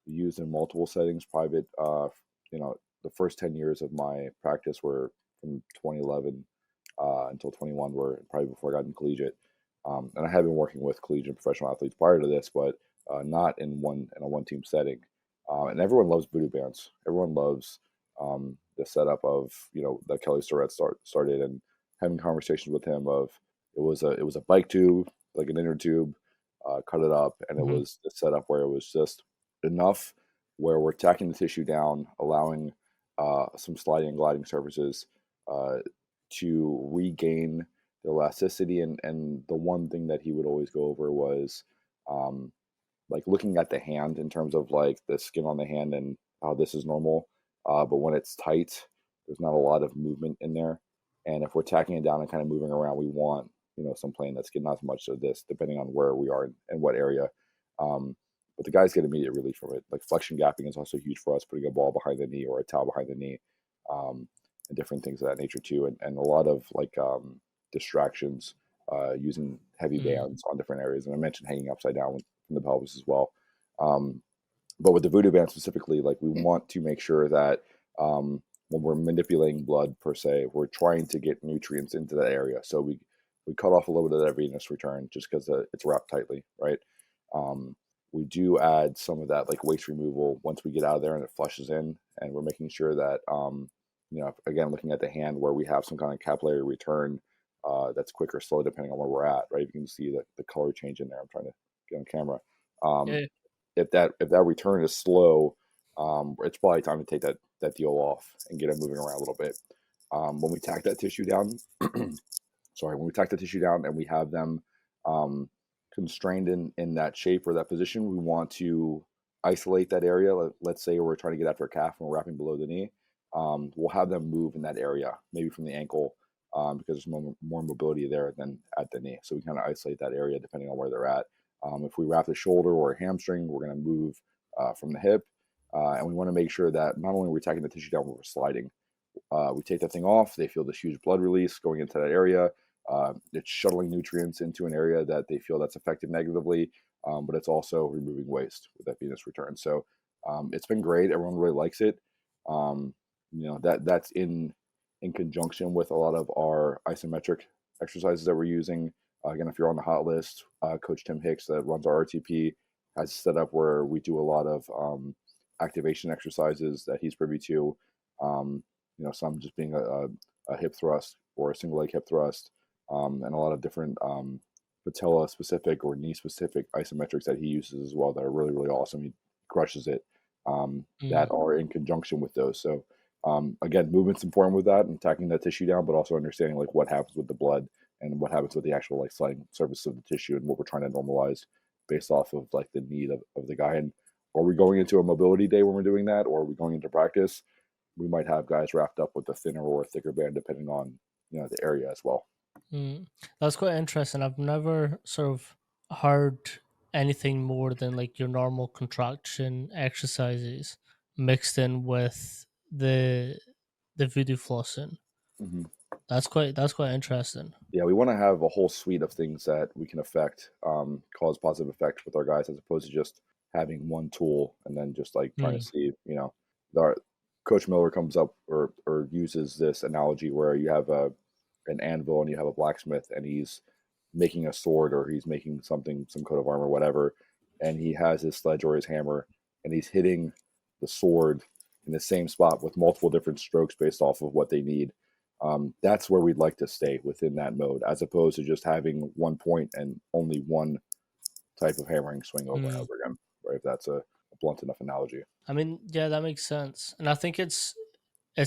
used in multiple settings. Private, the first 10 years of my practice were from 2011 until 21, were probably before I got in collegiate. And I have been working with collegiate and professional athletes prior to this, but not in a one team setting. And everyone loves voodoo bands. Everyone loves the setup of that Kelly Starrett started, and having conversations with him of it was a bike tube, like an inner tube, cut it up, and it Hmm. was the setup where it was just enough where we're tacking the tissue down, allowing some sliding and gliding surfaces uh, to regain the elasticity. And the one thing that he would always go over was um, like looking at the hand in terms of like the skin on the hand and how this is normal. But when it's tight, there's not a lot of movement in there. And if we're tacking it down and kind of moving around, we want some plane that's getting not as much of this, depending on where we are and what area. Um, but the guys get immediate relief from it. Like flexion gapping is also huge for us, putting a ball behind the knee or a towel behind the knee, um, and different things of that nature too. And a lot of like distractions using heavy Hmm. bands on different areas. And I mentioned hanging upside down from the pelvis as well. Um, but with the voodoo band specifically, like we want to make sure that when we're manipulating blood per se, we're trying to get nutrients into that area. So we cut off a little bit of that venous return just because it's wrapped tightly, right? Um, we do add some of that like waste removal once we get out of there and it flushes in, and we're making sure that again looking at the hand where we have some kind of capillary return that's quick or slow depending on where we're at, right? You can see the color change in there. I'm trying to get on camera. Um, Yeah. if that return is slow, it's probably time to take that deal off and get it moving around a little bit. When we tack that tissue down, when we tack the tissue down and we have them um, constrained in that shape or that position, we want to isolate that area. Let's say we're trying to get after a calf and we're wrapping below the knee. We'll have them move in that area, maybe from the ankle, because there's more mobility there than at the knee. So we kind of isolate that area depending on where they're at. If we wrap the shoulder or a hamstring, we're going to move from the hip. And we want to make sure that not only are we tacking the tissue down, but we're sliding. We take that thing off. They feel this huge blood release going into that area. It's shuttling nutrients into an area that they feel that's affected negatively, but it's also removing waste with that venous return. So it's been great. Everyone really likes it. That's in conjunction with a lot of our isometric exercises that we're using. Again, if you're on the hot list, Coach Tim Hicks that runs our RTP has set up where we do a lot of activation exercises that he's privy to. Um, some just being a hip thrust or a single leg hip thrust, and a lot of different patella specific or knee specific isometrics that he uses as well that are really, really awesome. He crushes it, Hmm. that are in conjunction with those. So, again, movement's important with that and tacking that tissue down, but also understanding like what happens with the blood and what happens with the actual like sliding surface of the tissue and what we're trying to normalize. based off of like the need of the guy. And are we going into a mobility day when we're doing that, or are we going into practice? We might have guys wrapped up with a thinner or thicker band depending on the area as well. Mm. That's quite interesting. I've never sort of heard anything more than like your normal contraction exercises mixed in with the voodoo flossing. Mhm. That's quite interesting. Yeah, we want to have a whole suite of things that we can affect, cause positive effects with our guys, as opposed to just having one tool and then just like trying to Mm. see, our Coach Miller comes up or uses this analogy where you have an anvil and you have a blacksmith and he's making a sword or he's making something, some coat of armor, whatever, and he has his sledge or his hammer and he's hitting the sword in the same spot with multiple different strokes based off of what they need. That's where we'd like to stay within that mode, as opposed to just having one point and only one type of hammering swing over and Mm. over again. Right? If that's a blunt enough analogy. I mean, yeah, that makes sense. And I think it's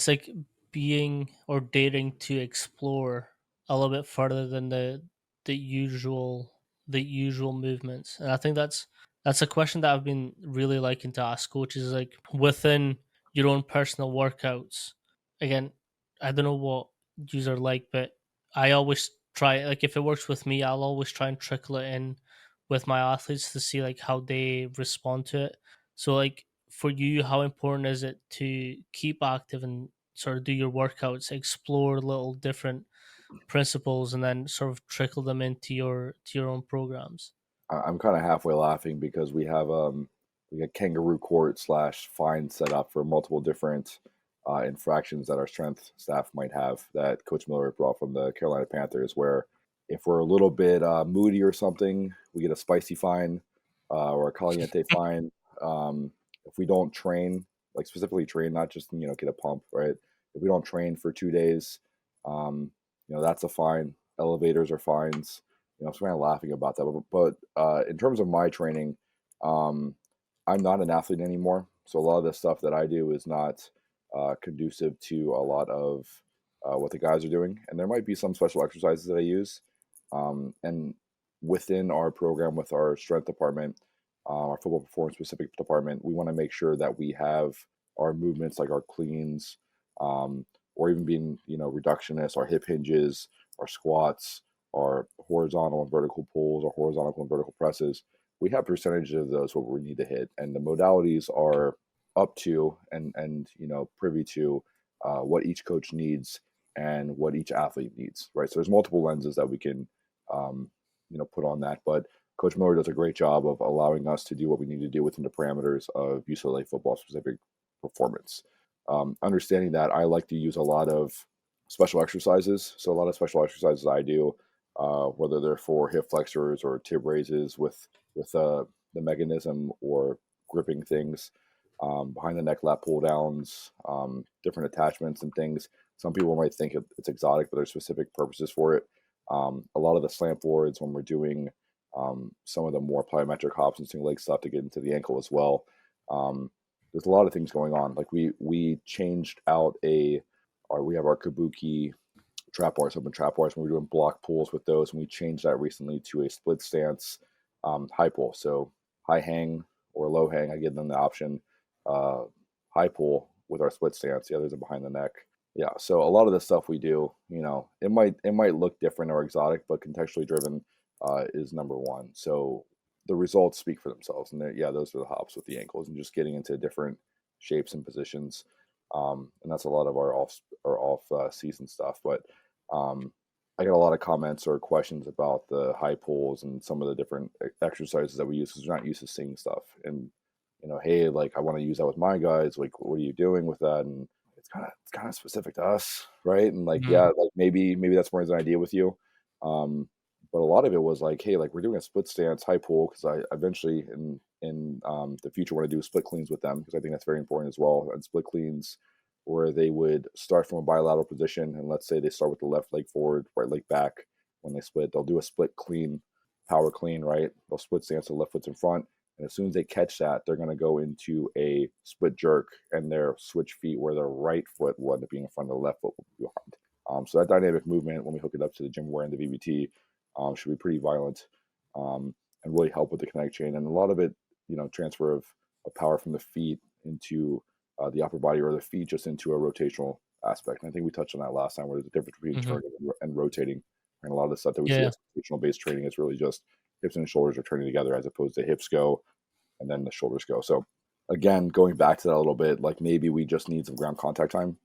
like being or dating to explore a little bit further than the usual the usual movements. And I think that's a question that I've been really liking to ask coaches, like within your own personal workouts. Again, I don't know what yous are like, but I always try, like if it works with me, I'll always try and trickle it in with my athletes to see like how they respond to it. So like for you, how important is it to keep active and sort of do your workouts, explore little different principles, and then sort of trickle them into your own programs? I'm kind of halfway laughing because we have like a kangaroo court slash fine set up for multiple different infractions that our strength staff might have that Coach Miller brought from the Carolina Panthers. Where if we're a little bit moody or something, we get a spicy fine or a caliente fine. If we don't train, like specifically train, not just get a pump, right? If we don't train for 2 days, that's a fine. Elevators are fines. I'm kind of laughing about that. But in terms of my training, um, I'm not an athlete anymore. So a lot of the stuff that I do is not conducive to a lot of what the guys are doing. And there might be some special exercises that I use. And within our program, with our strength department, our football performance specific department, we want to make sure that we have our movements like our cleans, or even being, reductionists, our hip hinges, our squats, our horizontal and vertical pulls, or horizontal and vertical presses. We have percentages of those what we need to hit, and the modalities are up to and privy to what each coach needs and what each athlete needs. Right. So there's multiple lenses that we can put on that, but Coach Miller does a great job of allowing us to do what we need to do within the parameters of UCLA football specific performance. Understanding that, I like to use a lot of special exercises. So a lot of special exercises I do, whether they're for hip flexors or tib raises with the mechanism or gripping things, behind the neck lat pull downs, different attachments and things. Some people might think it's exotic, but there's specific purposes for it. A lot of the slant boards when we're doing some of the more plyometric hops and single leg stuff to get into the ankle as well. There's a lot of things going on. Like we changed out we have our kabuki trap bars, open trap bars, when we're doing block pulls with those, and we changed that recently to a split stance high pull. So high hang or low hang, I give them the option. Uh, High pull with our split stance. The others are behind the neck. Yeah. So a lot of the stuff we do, it might look different or exotic, but contextually driven is number one. So the results speak for themselves, and yeah, those are the hops with the ankles and just getting into different shapes and positions. And that's a lot of our off season stuff. But I got a lot of comments or questions about the high pulls and some of the different exercises that we use because we're not used to seeing stuff. And hey, like I want to use that with my guys. Like, what are you doing with that? And it's kind of specific to us, right? And like, yeah, Mm. like maybe that's more as an idea with you. But a lot of it was like, hey, like we're doing a split stance high pull because I eventually in the future want to do split cleans with them because I think that's very important as well. And split cleans where they would start from a bilateral position, and let's say they start with the left leg forward, right leg back. When they split, they'll do a split clean, power clean, right? They'll split stance, the left foot's in front, and as soon as they catch that, they're going to go into a split jerk, and their switch feet where their right foot will end up being in front of the left foot will be behind. So that dynamic movement, when we hook it up to the gym wear and the VBT, should be pretty violent. and really help with the kinetic chain. And a lot of it, transfer of power from the feet into the upper body, or the feet just into a rotational aspect. And I think we touched on that last time, where there's a difference between Hmm. turning and rotating. And a lot of the stuff that we see Yeah. as rotational based training is really just hips and shoulders are turning together, as opposed to hips go and then the shoulders go. So again, going back to that a little bit, like maybe we just need some ground contact time,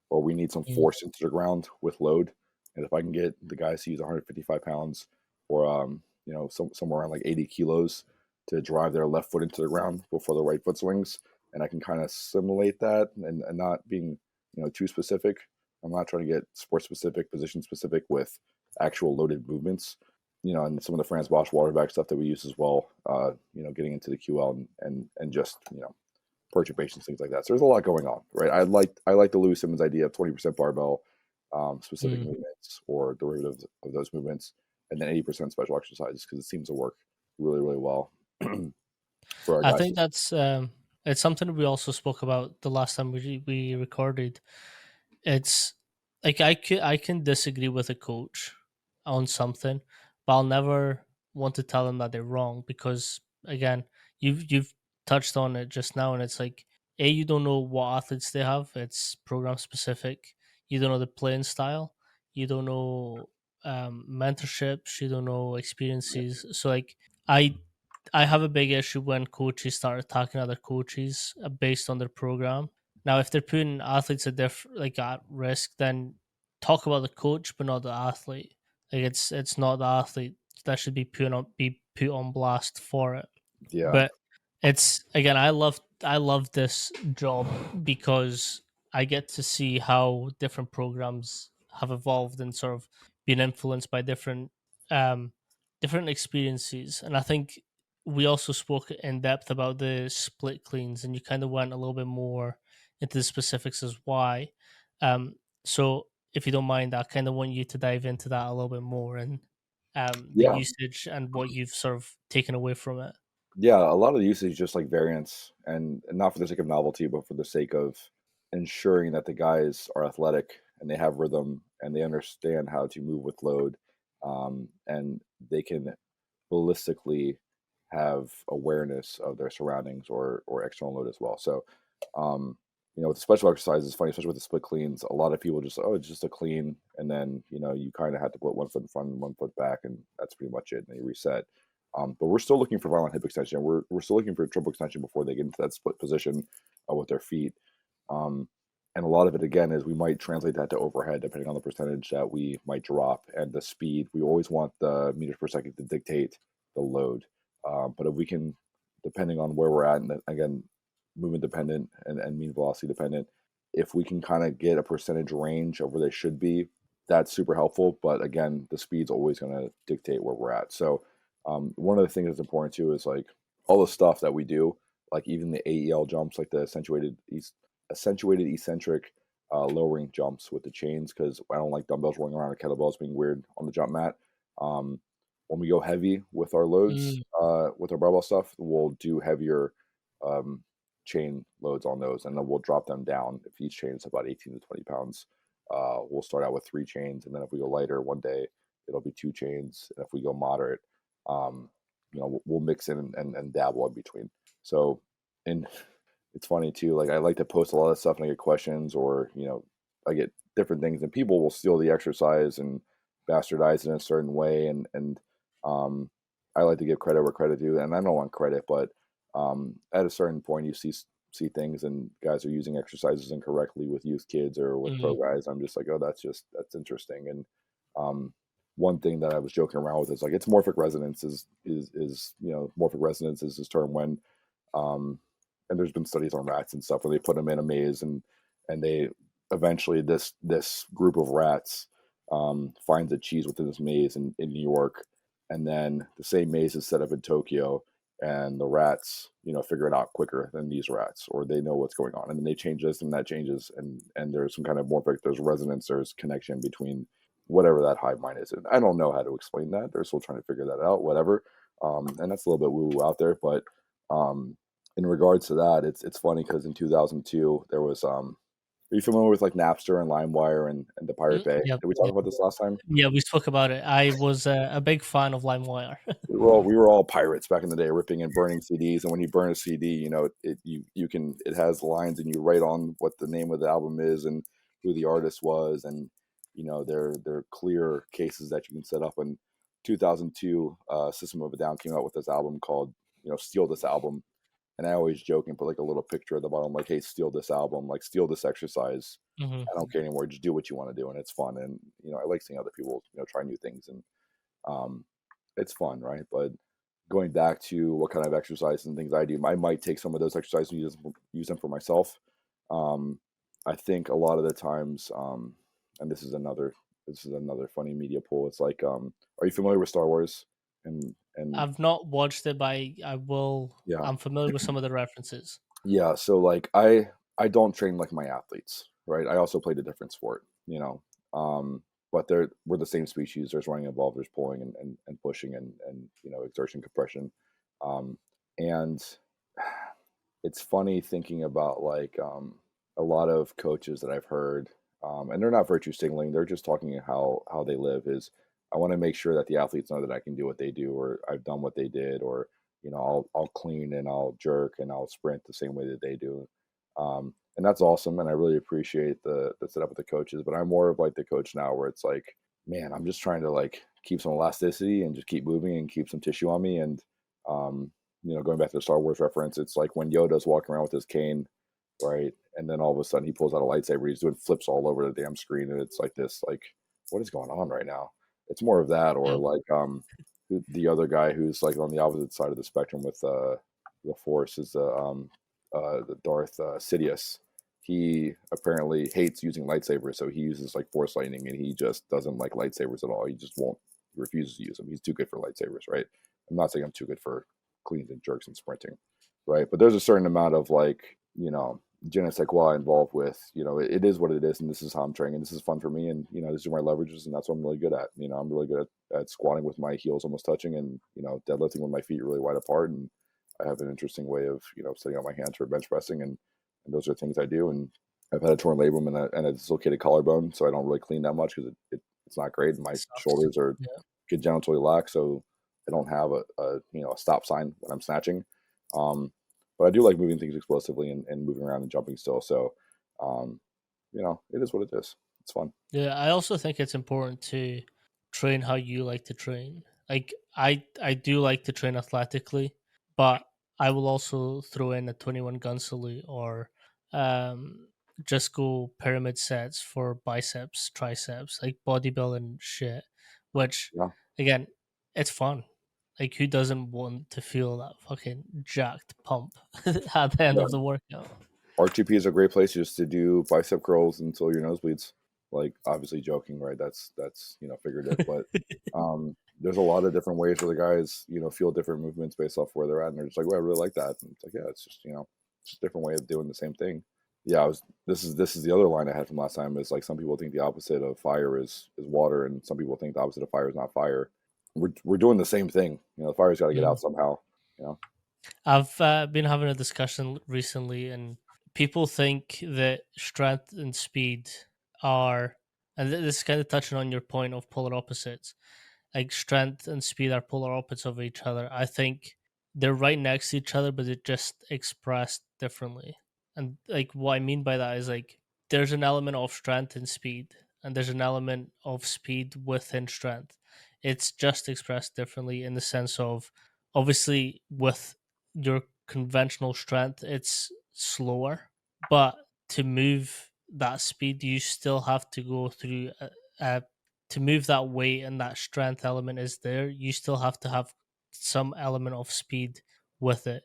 or we need some Mm. force into the ground with load. And if I can get the guys to use 155 pounds, or somewhere around like 80 kilos, to drive their left foot into the ground before the right foot swings, and I can kind of simulate that, and not being too specific. I'm not trying to get sport specific, position specific with actual loaded movements, and some of the Franz Bosch waterback stuff that we use as well, getting into the QL, and just, perturbations, things like that. So there's a lot going on, right? I like the Lewis Simmons idea of 20% barbell, specific Mm. movements or derivatives of those movements, and then 80% special exercises, because it seems to work really, really well for our I guys. think that's it's something we also spoke about the last time we recorded. It's like I can disagree with a coach on something, but I'll never want to tell them that they're wrong, because again, you've touched on it just now, and it's like, a, you don't know what athletes they have. It's program specific. You don't know the playing style. You don't know mentorships. You don't know experiences. So like I I have a big issue when coaches start attacking other coaches based on their program. Now, if they're putting athletes at risk, then talk about the coach, but not the athlete. Like it's not the athlete that should be put on blast for it. Yeah, But it's, again, I love this job because I get to see how different programs have evolved and sort of been influenced by um different experiences. And I think we also spoke in depth about the split cleans, and you kind of went a little bit more into the specifics as why. So if you don't mind, I kind of want you to dive into that a little bit more, and the yeah, usage and what you've sort of taken away from it. yeah. A lot of the usage is just like variance, and not for the sake of novelty, but for the sake of ensuring that the guys are athletic and they have rhythm and they understand how to move with load, and they can holistically have awareness of their surroundings, or external load as well. So, um, with the special exercises, it's funny, especially with the split cleans. A lot of people just, oh, it's just a clean, and then you kind of have to put one foot in front and one foot back, and that's pretty much it. And then you reset. But we're still looking for violent hip extension. We're still looking for triple extension before they get into that split position with their feet. Um, and a lot of it, again, is we might translate that to overhead, depending on the percentage that we might drop and the speed. We always want the meters per second to dictate the load. But if we can, depending on where we're at, and again, movement dependent and mean velocity dependent, if we can kind of get a percentage range of where they should be, that's super helpful. But again, the speed's always going to dictate where we're at. So one of the things that's important too is like all the stuff that we do, like even the AEL jumps, like the accentuated eccentric lowering jumps with the chains, because I don't like dumbbells rolling around or kettlebells being weird on the jump mat. Um, when we go heavy with our loads, Mm. with our barbell stuff, we'll do heavier um, chain loads on those, and then we'll drop them down. If each chain is about 18 to 20 pounds, we'll start out with 3 chains, and then if we go lighter one day, it'll be 2 chains, and if we go moderate, um, we'll mix in and dabble in between. So, and it's funny too. Like I like to post a lot of stuff, and I get questions, or I get different things, and people will steal the exercise and bastardize it in a certain way, and um, I like to give credit where credit due, and I don't want credit, but at a certain point, you see things, and guys are using exercises incorrectly with youth kids or with pro Mm. guys. I'm just like, oh, that's interesting. And um, one thing that I was joking around with is like, it's morphic resonance is morphic resonance is this term when um, and there's been studies on rats and stuff where they put them in a maze, and they eventually, this group of rats finds a cheese within this maze in New York, and then the same maze is set up in Tokyo, and the rats figure it out quicker than these rats, or they know what's going on, and then they change this and that changes, and there's some kind of morphic, there's resonance, there's connection between whatever that hive mind is. And I don't know how to explain that. They're still trying to figure that out, whatever. And that's a little bit woo woo out there, but um, in regards to that, it's funny because in 2002 there was Are you familiar with like Napster and LimeWire and the Pirate Bay? Yeah, Did we talk yeah, about this last time? yeah. We spoke about it. I was a big fan of LimeWire. We were all pirates back in the day, ripping and burning CDs. And when you burn a CD, it has lines, and you write on what the name of the album is and who the artist was, and they're clear cases that you can set up. In 2002, System of a Down came out with this album called Steal This Album, and I always joke and put like a little picture at the bottom, like, hey, steal this album, like steal this exercise. Hmm. I don't care anymore. Just do what you want to do, and it's fun. And I like seeing other people try new things, and um, it's fun, right? But going back to what kind of exercise and things I do, I might take some of those exercises and use them for myself. Um, I think a lot of the times, and this is another funny media poll. It's like, are you familiar with Star Wars? And I've not watched it, but I will. yeah, I'm familiar with some of the references. yeah. So like, I don't train like my athletes, right? I also played a different sport, but we're the same species. There's running involved, there's pulling and pushing and exertion, compression, um, and it's funny thinking about like a lot of coaches that I've heard, and they're not virtue signaling. They're just talking how they live. Is I want to make sure that the athletes know that I can do what they do, or I've done what they did, or I'll clean and I'll jerk and I'll sprint the same way that they do. And that's awesome, and I really appreciate the setup with the coaches. But I'm more of like the coach now, where it's like, man, I'm just trying to like keep some elasticity and just keep moving and keep some tissue on me. And um, going back to the Star Wars reference, it's like when Yoda's walking around with his cane, right? And then all of a sudden he pulls out a lightsaber. He's doing flips all over the damn screen, and it's like this, like, what is going on right now? It's more of that, or Yep. like the other guy who's like on the opposite side of the spectrum with the Force is the Darth Sidious. He apparently hates using lightsabers, so he uses like Force lightning, and he just doesn't like lightsabers at all. He just won't. He refuses to use them. He's too good for lightsabers, right? I'm not saying I'm too good for cleans and jerks and sprinting, right? But there's a certain amount of like, je ne sais quoi involved with, it is what it is, and this is how I'm training, and this is fun for me, and these are my leverages, and that's what I'm really good at. I'm really good at squatting with my heels almost touching, and deadlifting with my feet really wide apart, and I have an interesting way of setting up my hands for bench pressing, and those are things I do. And I've had a torn labrum and a dislocated collarbone, so I don't really clean that much because it's not great, and It my sucks. shoulders are Yeah. congenitally lax, so I don't have a stop sign when I'm snatching. But I do like moving things explosively and moving around and jumping still. So, um, it is what it is. It's fun. Yeah, I also think it's important to train how you like to train. Like I do like to train athletically, but I will also throw in a 21 gun salute or um just go pyramid sets for biceps, triceps, like bodybuilding shit, which Yeah. again, it's fun. Like who doesn't want to feel that fucking jacked pump at the end Yeah. of the workout? RTP is a great place just to do bicep curls until your nose bleeds. Like, obviously joking, right? That's figurative, but there's a lot of different ways where the guys feel different movements based off where they're at, and they're just like, "Well, I really like that." And it's like, yeah, it's just a different way of doing the same thing. Yeah, I was. This is the other line I had from last time. Is like some people think the opposite of fire is water, and some people think the opposite of fire is not fire. We're doing the same thing. The fire's got to get out somehow. You know. I've been having a discussion recently, and people think that strength and speed are, and this is kind of touching on your point of polar opposites. Like strength and speed are polar opposites of each other. I think they're right next to each other, but they're just expressed differently. And like what I mean by that is like there's an element of strength and speed, and there's an element of speed within strength. It's just expressed differently in the sense of obviously with your conventional strength, it's slower, but to move that speed, you still have to go through a to move that weight and that strength element is there, you still have to have some element of speed with it.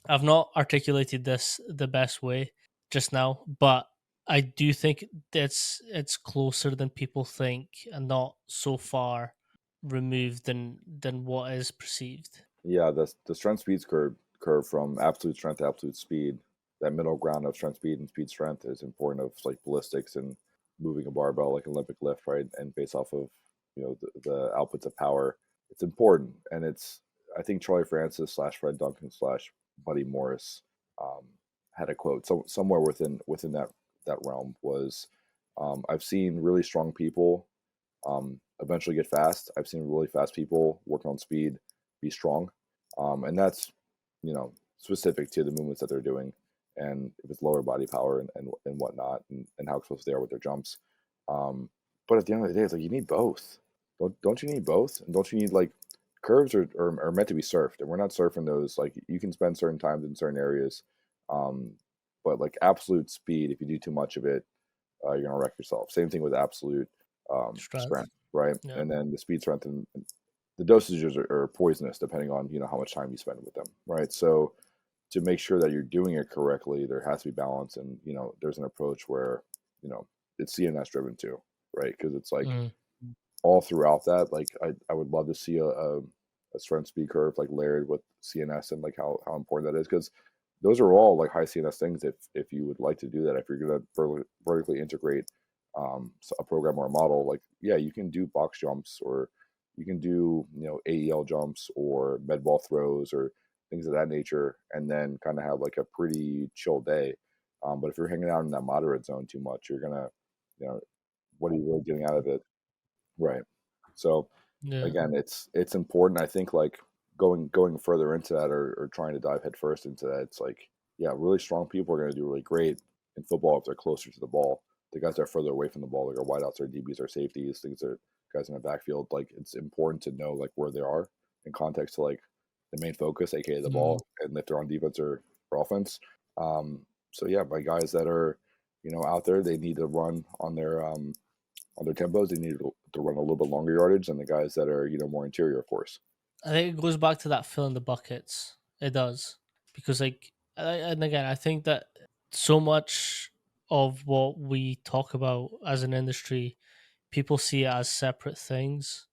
I've not articulated this the best way just now, but I do think it's closer than people think and not so far removed than what is perceived. Yeah, the strength speed curve from absolute strength to absolute speed, that middle ground of strength speed and speed strength is important of like ballistics and moving a barbell like Olympic lift, right? And based off of the outputs of power, it's important. And it's I think Charlie Francis slash Fred Duncan slash Buddy Morris um, had a quote somewhere within that realm was I've seen really strong people eventually get fast. I've seen really fast people working on speed be strong, and that's specific to the movements that they're doing, and if it's lower body power and whatnot, and how close they are with their jumps. Um, but at the end of the day, it's like you need both. Don't you need both? And don't you need like curves are meant to be surfed, and we're not surfing those. Like you can spend certain times in certain areas, um, but like absolute speed, if you do too much of it, you're gonna wreck yourself. Same thing with absolute Strength. strength, right? Yeah. And then the speed, strength, and the dosages are poisonous depending on how much time you spend with them, right? So to make sure that you're doing it correctly, there has to be balance, and there's an approach where you know it's CNS driven too, right? Because it's like Mm. all throughout that, like I would love to see a strength speed curve like layered with CNS and like how important that is because those are all like high CNS things if you would like to do that if you're going to vertically integrate a program or a model like yeah you can do box jumps or you can do AEL jumps or med ball throws or things of that nature and then kind of have like a pretty chill day but if you're hanging out in that moderate zone too much you're gonna you know what are you really getting out of it. Right. So Yeah. again, it's important. I think like going further into that or trying to dive headfirst into that, it's like, yeah, really strong people are going to do really great in football if they're closer to the ball. The guys that are further away from the ball, like our wideouts, our DBs, our safeties, things that guys in the backfield, like it's important to know like where they are in context to like the main focus, aka the Mm. ball, and if they're on defense or offense. So yeah, my guys that are, out there, they need to run on their tempos. They need to run a little bit longer yardage than the guys that are more interior, of course. I think it goes back to that fill in the buckets. It does because and again, I think that so much of what we talk about as an industry, people see it as separate things,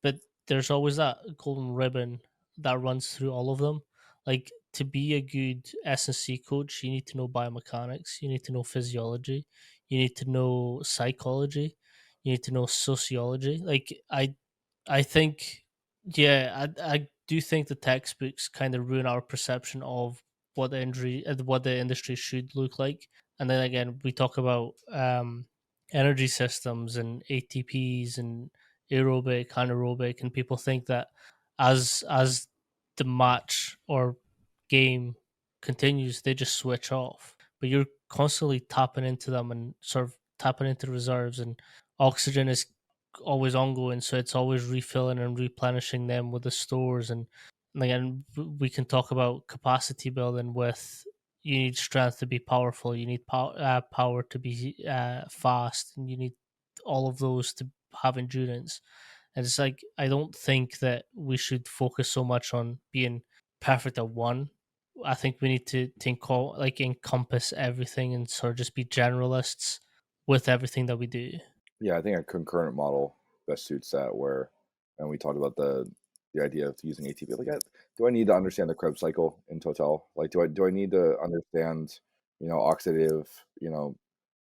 but there's always that golden ribbon that runs through all of them. Like to be a good S&C coach, you need to know biomechanics, you need to know physiology, you need to know psychology, you need to know sociology. I think, yeah, I do think the textbooks kind of ruin our perception of what the industry should look like. And then again, we talk about energy systems and ATPs and aerobic, anaerobic, and people think that as the match or game continues, they just switch off. But you're constantly tapping into them and sort of tapping into reserves, and oxygen is always ongoing, so it's always refilling and replenishing them with the stores. And again, we can talk about capacity building with you need strength to be powerful, you need power to be fast, and you need all of those to have endurance. And it's like I don't think that we should focus so much on being perfect at one. I think we need to think like encompass everything and sort of just be generalists with everything that we do. Yeah, I think a concurrent model best suits that. Where, and we talked about the idea of using ATP. Like, do I need to understand the Krebs cycle in total? Like, do I need to understand oxidative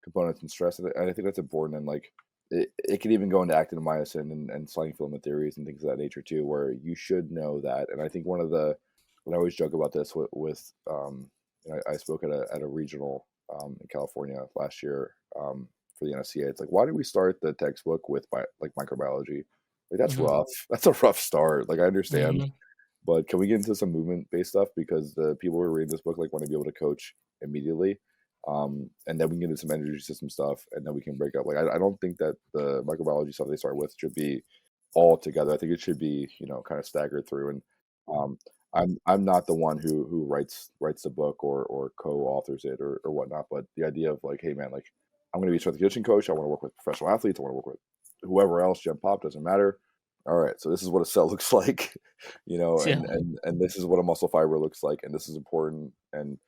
components and stress? And I think that's important. And like, it could even go into actin and myosin and sliding filament theories and things of that nature too, where you should know that. And I think one of the when I always joke about this with I spoke at a regional in California last year. For the NSCA. It's like, why did we start the textbook with like microbiology? Like that's Hmm. rough. That's a rough start. Like I understand, Hmm. but can we get into some movement based stuff because the people who are reading this book like want to be able to coach immediately, and then we can get into some energy system stuff, and then we can break up. Like I don't think that the microbiology stuff they start with should be all together. I think it should be kind of staggered through. And um, I'm not the one who writes the book or co-authors it or whatnot. But the idea of like, hey man, like I'm going to be a strength and conditioning coach. I want to work with professional athletes. I want to work with whoever else. Gen Pop doesn't matter. All right, so this is what a cell looks like, Yeah. and this is what a muscle fiber looks like, and this is important. And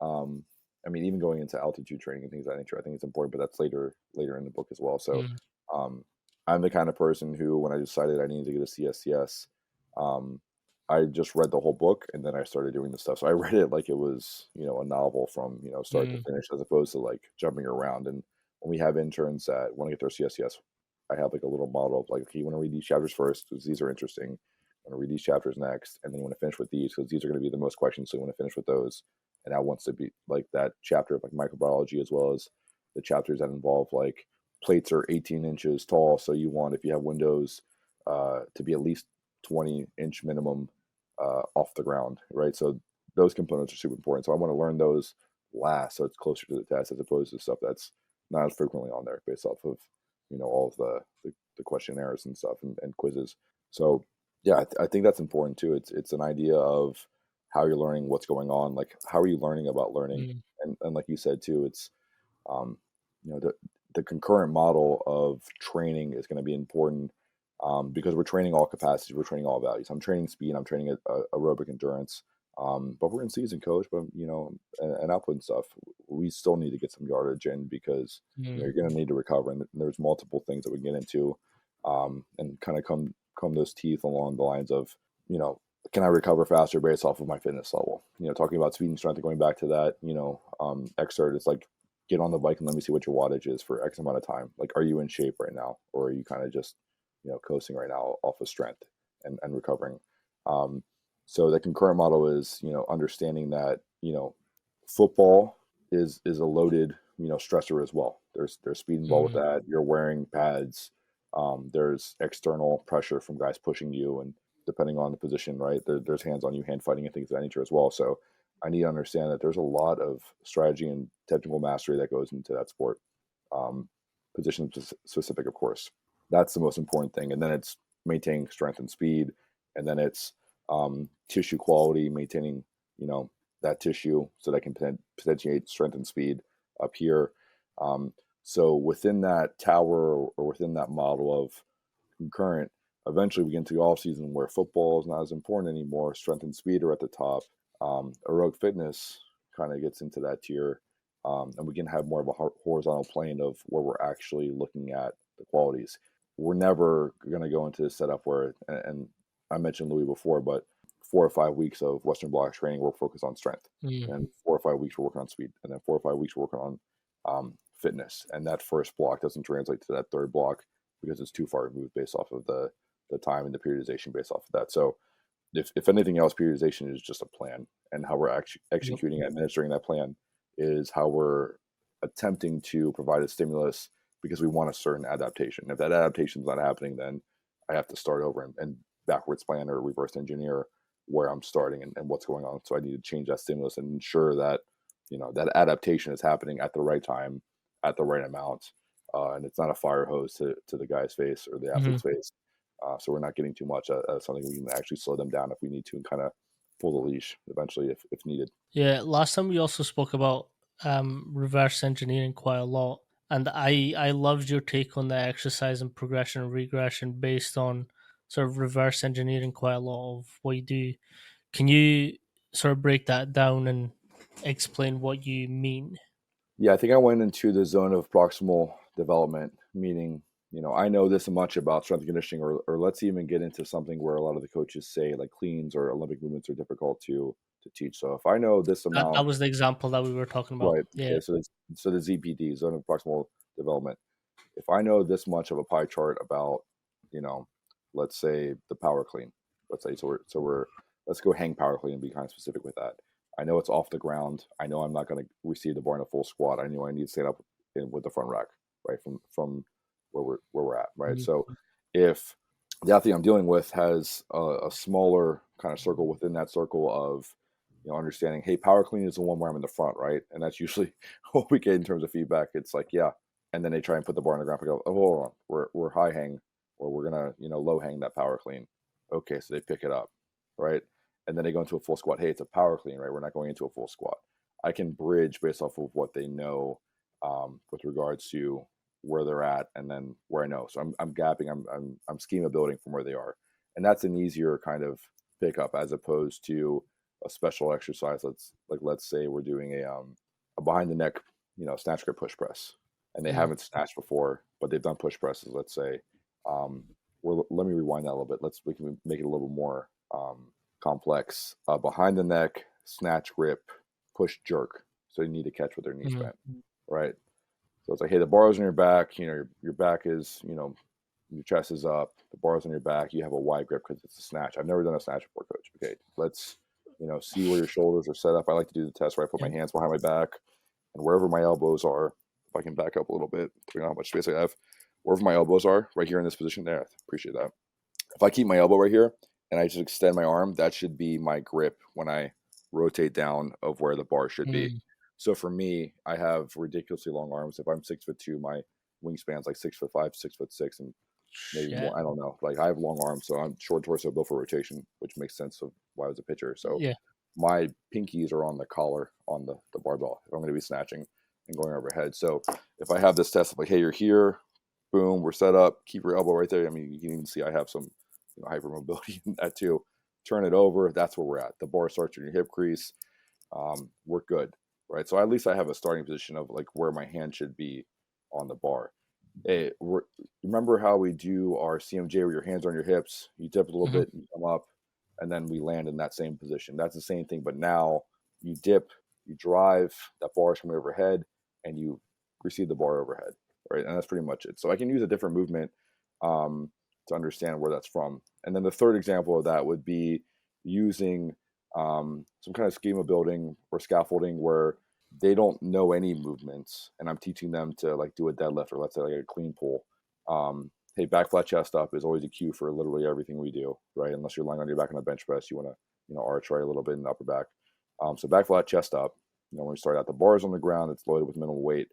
um, I mean, even going into altitude training and things of that nature, I think it's important. But that's later in the book as well. So Mm. um, I'm the kind of person who, when I decided I needed to get a CSCS, um, I just read the whole book and then I started doing the stuff. So I read it like it was, a novel from, start to Mm. finish, as opposed to like jumping around. And when we have interns that want to get their CSCS, I have like a little model of like, okay, you want to read these chapters first because these are interesting. You want to read these chapters next, and then you want to finish with these because these are going to be the most questions. So you want to finish with those. And I wants to be like that chapter of like microbiology as well as the chapters that involve like plates are 18 inches tall, so you want, if you have windows, to be at least 20-inch minimum off the ground, right? So those components are super important. So I want to learn those last, so it's closer to the test as opposed to stuff that's not as frequently on there based off of all of the questionnaires and stuff and quizzes. So yeah, I think that's important too. It's an idea of how you're learning, what's going on, like how are you learning about learning, Mm. and like you said too, it's um, the concurrent model of training is going to be important, because we're training all capacities, we're training all values. I'm training speed, I'm training aerobic endurance, but we're in season, coach. But and output and stuff, we still need to get some yardage in because Mm. you're going to need to recover, and there's multiple things that we get into, and kind of come those teeth along the lines of can I recover faster based off of my fitness level? Talking about speed and strength and going back to that, excerpt, it's like get on the bike and let me see what your wattage is for X amount of time. Like, are you in shape right now, or are you kind of just coasting right now off of strength and recovering? Um, so the concurrent model is understanding that football is a loaded stressor as well. There's speed involved with Mm. that. You're wearing pads. There's external pressure from guys pushing you, and depending on the position, right? There's hands on you, hand fighting, and things of that nature as well. So I need to understand that there's a lot of strategy and technical mastery that goes into that sport. Um, Position specific, of course. That's the most important thing. And then it's maintaining strength and speed. And then it's tissue quality, maintaining, that tissue so that can potentiate strength and speed up here. So within that tower, or within that model of concurrent, eventually we get into the off season where football is not as important anymore. Strength and speed are at the top. Aerobic fitness kind of gets into that tier, and we can have more of a horizontal plane of where we're actually looking at the qualities. We're never going to go into this setup where, and I mentioned Louis before, but 4 or 5 weeks of Western block training, we're focused on strength, Mm. and 4 or 5 weeks we're working on speed, and then 4 or 5 weeks we're working on fitness. And that first block doesn't translate to that third block because it's too far removed based off of the time and the periodization based off of that. So if anything else, periodization is just a plan, and how we're actually Yep. executing and administering that plan is how we're attempting to provide a stimulus because we want a certain adaptation. If that adaptation is not happening, then I have to start over and backwards plan or reverse engineer where I'm starting and what's going on. So I need to change that stimulus and ensure that that adaptation is happening at the right time, at the right amount, and it's not a fire hose to the guy's face or the Mhm. athlete's face. So we're not getting too much something we can actually slow them down if we need to, and kind of pull the leash eventually if needed. Yeah, last time we also spoke about reverse engineering quite a lot, and I loved your take on the exercise and progression and regression based on sort of reverse engineering quite a lot of what you do. Can you sort of break that down and explain what you mean? Yeah, I think I went into the zone of proximal development, meaning, I know this much about strength and conditioning, or let's even get into something where a lot of the coaches say like cleans or Olympic movements are difficult to teach. So if I know this That amount, was the example that we were talking about. right? Yeah. Okay, so the ZPD, zone of proximal development. If I know this much of a pie chart about, you know, let's say the power clean, let's say, so we're let's go hang power clean and be kind of specific with that. I know it's off the ground. I know I'm not going to receive the bar in a full squat. I know I need to stand up with the front rack, right, from where we're at, right. Mhm. So if the athlete I'm dealing with has a smaller kind of circle within that circle of understanding, hey, power clean is the one where I'm in the front, right, and that's usually what we get in terms of feedback. It's like, yeah, and then they try and put the bar on the ground and go, oh, hold on, we're high hang, or we're gonna low hang that power clean. Okay, so they pick it up, right, and then they go into a full squat. Hey, it's a power clean, right? We're not going into a full squat. I can bridge based off of what they know, with regards to where they're at, and then where I know. So I'm gapping, I'm schema building from where they are, and that's an easier kind of pickup as opposed to a special exercise. Let's say we're doing a behind the neck snatch grip push press, and they Mm. haven't snatched before, but they've done push presses. Let's say, let me rewind that a little bit. We can make it a little more complex. Behind the neck snatch grip push jerk. So you need to catch with their knees Mhm. bent, right? So it's like, hey, the bar's on your back. Your back is your chest is up. The bar's on your back. You have a wide grip because it's a snatch. I've never done a snatch before, coach. Okay, let's see where your shoulders are set up. I like to do the test where I put my Yeah. hands behind my back, and wherever my elbows are, if I can back up a little bit, depending on how much space I have, wherever my elbows are, right here in this position there. I appreciate that. If I keep my elbow right here and I just extend my arm, that should be my grip when I rotate down of where the bar should be. Mm, So for me, I have ridiculously long arms. If I'm 6'2", my wingspan's like 6'5", 6'6", and maybe shit. more. I don't know. Like I have long arms, so I'm short torso built for rotation, which makes sense of why I was a pitcher. So Yeah. my pinkies are on the collar on the barbell if I'm going to be snatching and going overhead. So if I have this test of like, hey, you're here, boom, we're set up, keep your elbow right there. I mean, you can even see I have some hypermobility in that too. Turn it over. That's where we're at. The bar starts in your hip crease. We're good, right? So at least I have a starting position of like where my hand should be on the bar. Hey, remember how we do our CMJ where your hands are on your hips, you dip a little Hmm. bit, you come up, and then we land in that same position. That's the same thing, but now you dip, you drive, that bar is coming overhead, and you receive the bar overhead, right? And that's pretty much it. So I can use a different movement to understand where that's from. And then the third example of that would be using some kind of schema building or scaffolding where they don't know any movements, and I'm teaching them to like do a deadlift or let's say like a clean pull. Hey, back flat chest up is always a cue for literally everything we do, right? Unless you're lying on your back on a bench press, you want to arch right a little bit in the upper back. So back flat chest up. When we start out, the bar is on the ground. It's loaded with minimal weight.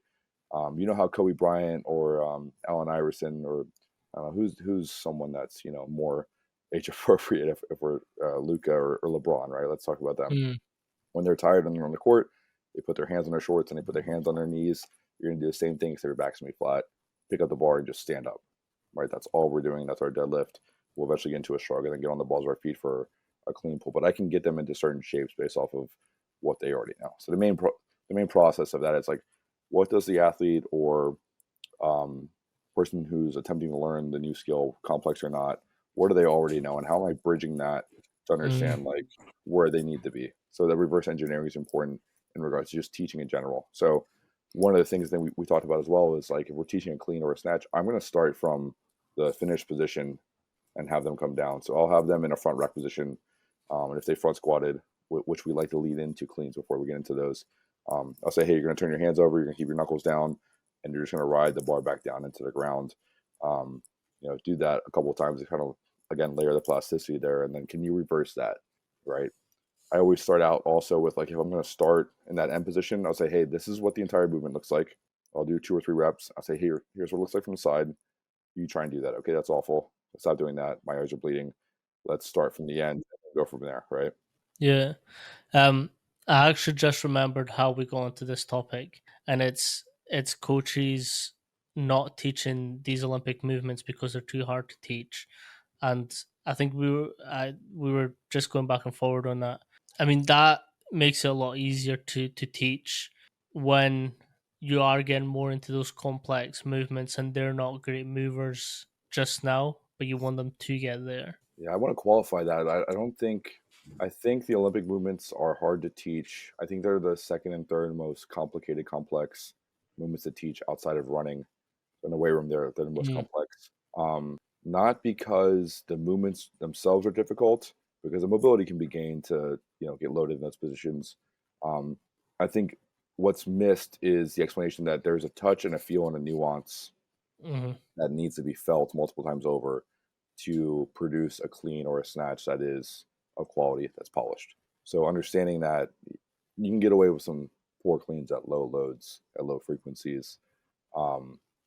You know how Kobe Bryant or Allen Iverson or I don't know who's someone that's more age appropriate if we're Luca or LeBron, right? Let's talk about them. Mm, When they're tired and they're on the court, they put their hands on their shorts and they put their hands on their knees. You're gonna do the same thing except your back's gonna be flat. Pick up the bar and just stand up, right? That's all we're doing. That's our deadlift. We'll eventually get into a shrug and then get on the balls of our feet for a clean pull. But I can get them into certain shapes based off of what they already know. So the main process of that is like, what does the athlete or um, person who's attempting to learn the new skill, complex or not, what do they already know, and how am I bridging that to mm, understand like where they need to be? So that reverse engineering is important in regards to just teaching in general. So one of the things that we talked about as well is like if we're teaching a clean or a snatch, I'm going to start from the finished position and have them come down. So I'll have them in a front rack position, and if they front squatted, which we like to lead into cleans before we get into those, I'll say, hey, you're going to turn your hands over, you're going to keep your knuckles down, and you're just going to ride the bar back down into the ground. Um, do that a couple of times to kind of again layer the plasticity there, and then can you reverse that, right? I always start out also with like if I'm going to start in that end position, I'll say, hey, this is what the entire movement looks like. I'll do 2 or 3 reps. I'll say, here's what it looks like from the side. You try and do that. Okay, that's awful. Stop doing that. My eyes are bleeding. Let's start from the end and go from there, right? yeah. Um, I actually just remembered how we got into this topic, and it's coaches not teaching these Olympic movements because they're too hard to teach, and I think we were just going back and forward on that. I mean that makes it a lot easier to teach when you are getting more into those complex movements and they're not great movers just now, but you want them to get there. Yeah, I want to qualify that. I don't think I think the Olympic movements are hard to teach. I think they're the second and third most complicated, complex movements to teach outside of running. In the weight room, they're the most Mm, complex. Not because the movements themselves are difficult, because the mobility can be gained to get loaded in those positions. Um, I think what's missed is the explanation that there's a touch and a feel and a nuance mhm, that needs to be felt multiple times over to produce a clean or a snatch that is of quality, that's polished. So understanding that you can get away with some poor cleans at low loads, at low frequencies,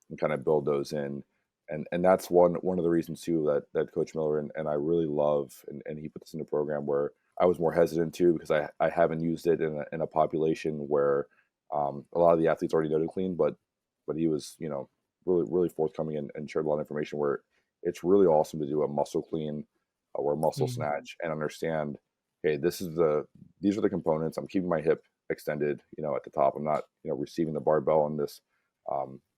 and kind of build those in. And that's one of the reasons too that Coach Miller and I really love, and he put this in a program where I was more hesitant too because I haven't used it in a population where a lot of the athletes already know to clean, but he was really forthcoming and shared a lot of information where it's really awesome to do a muscle clean or a muscle mhm, snatch and understand, hey, these are the components. I'm keeping my hip extended, at the top. I'm not, receiving the barbell in this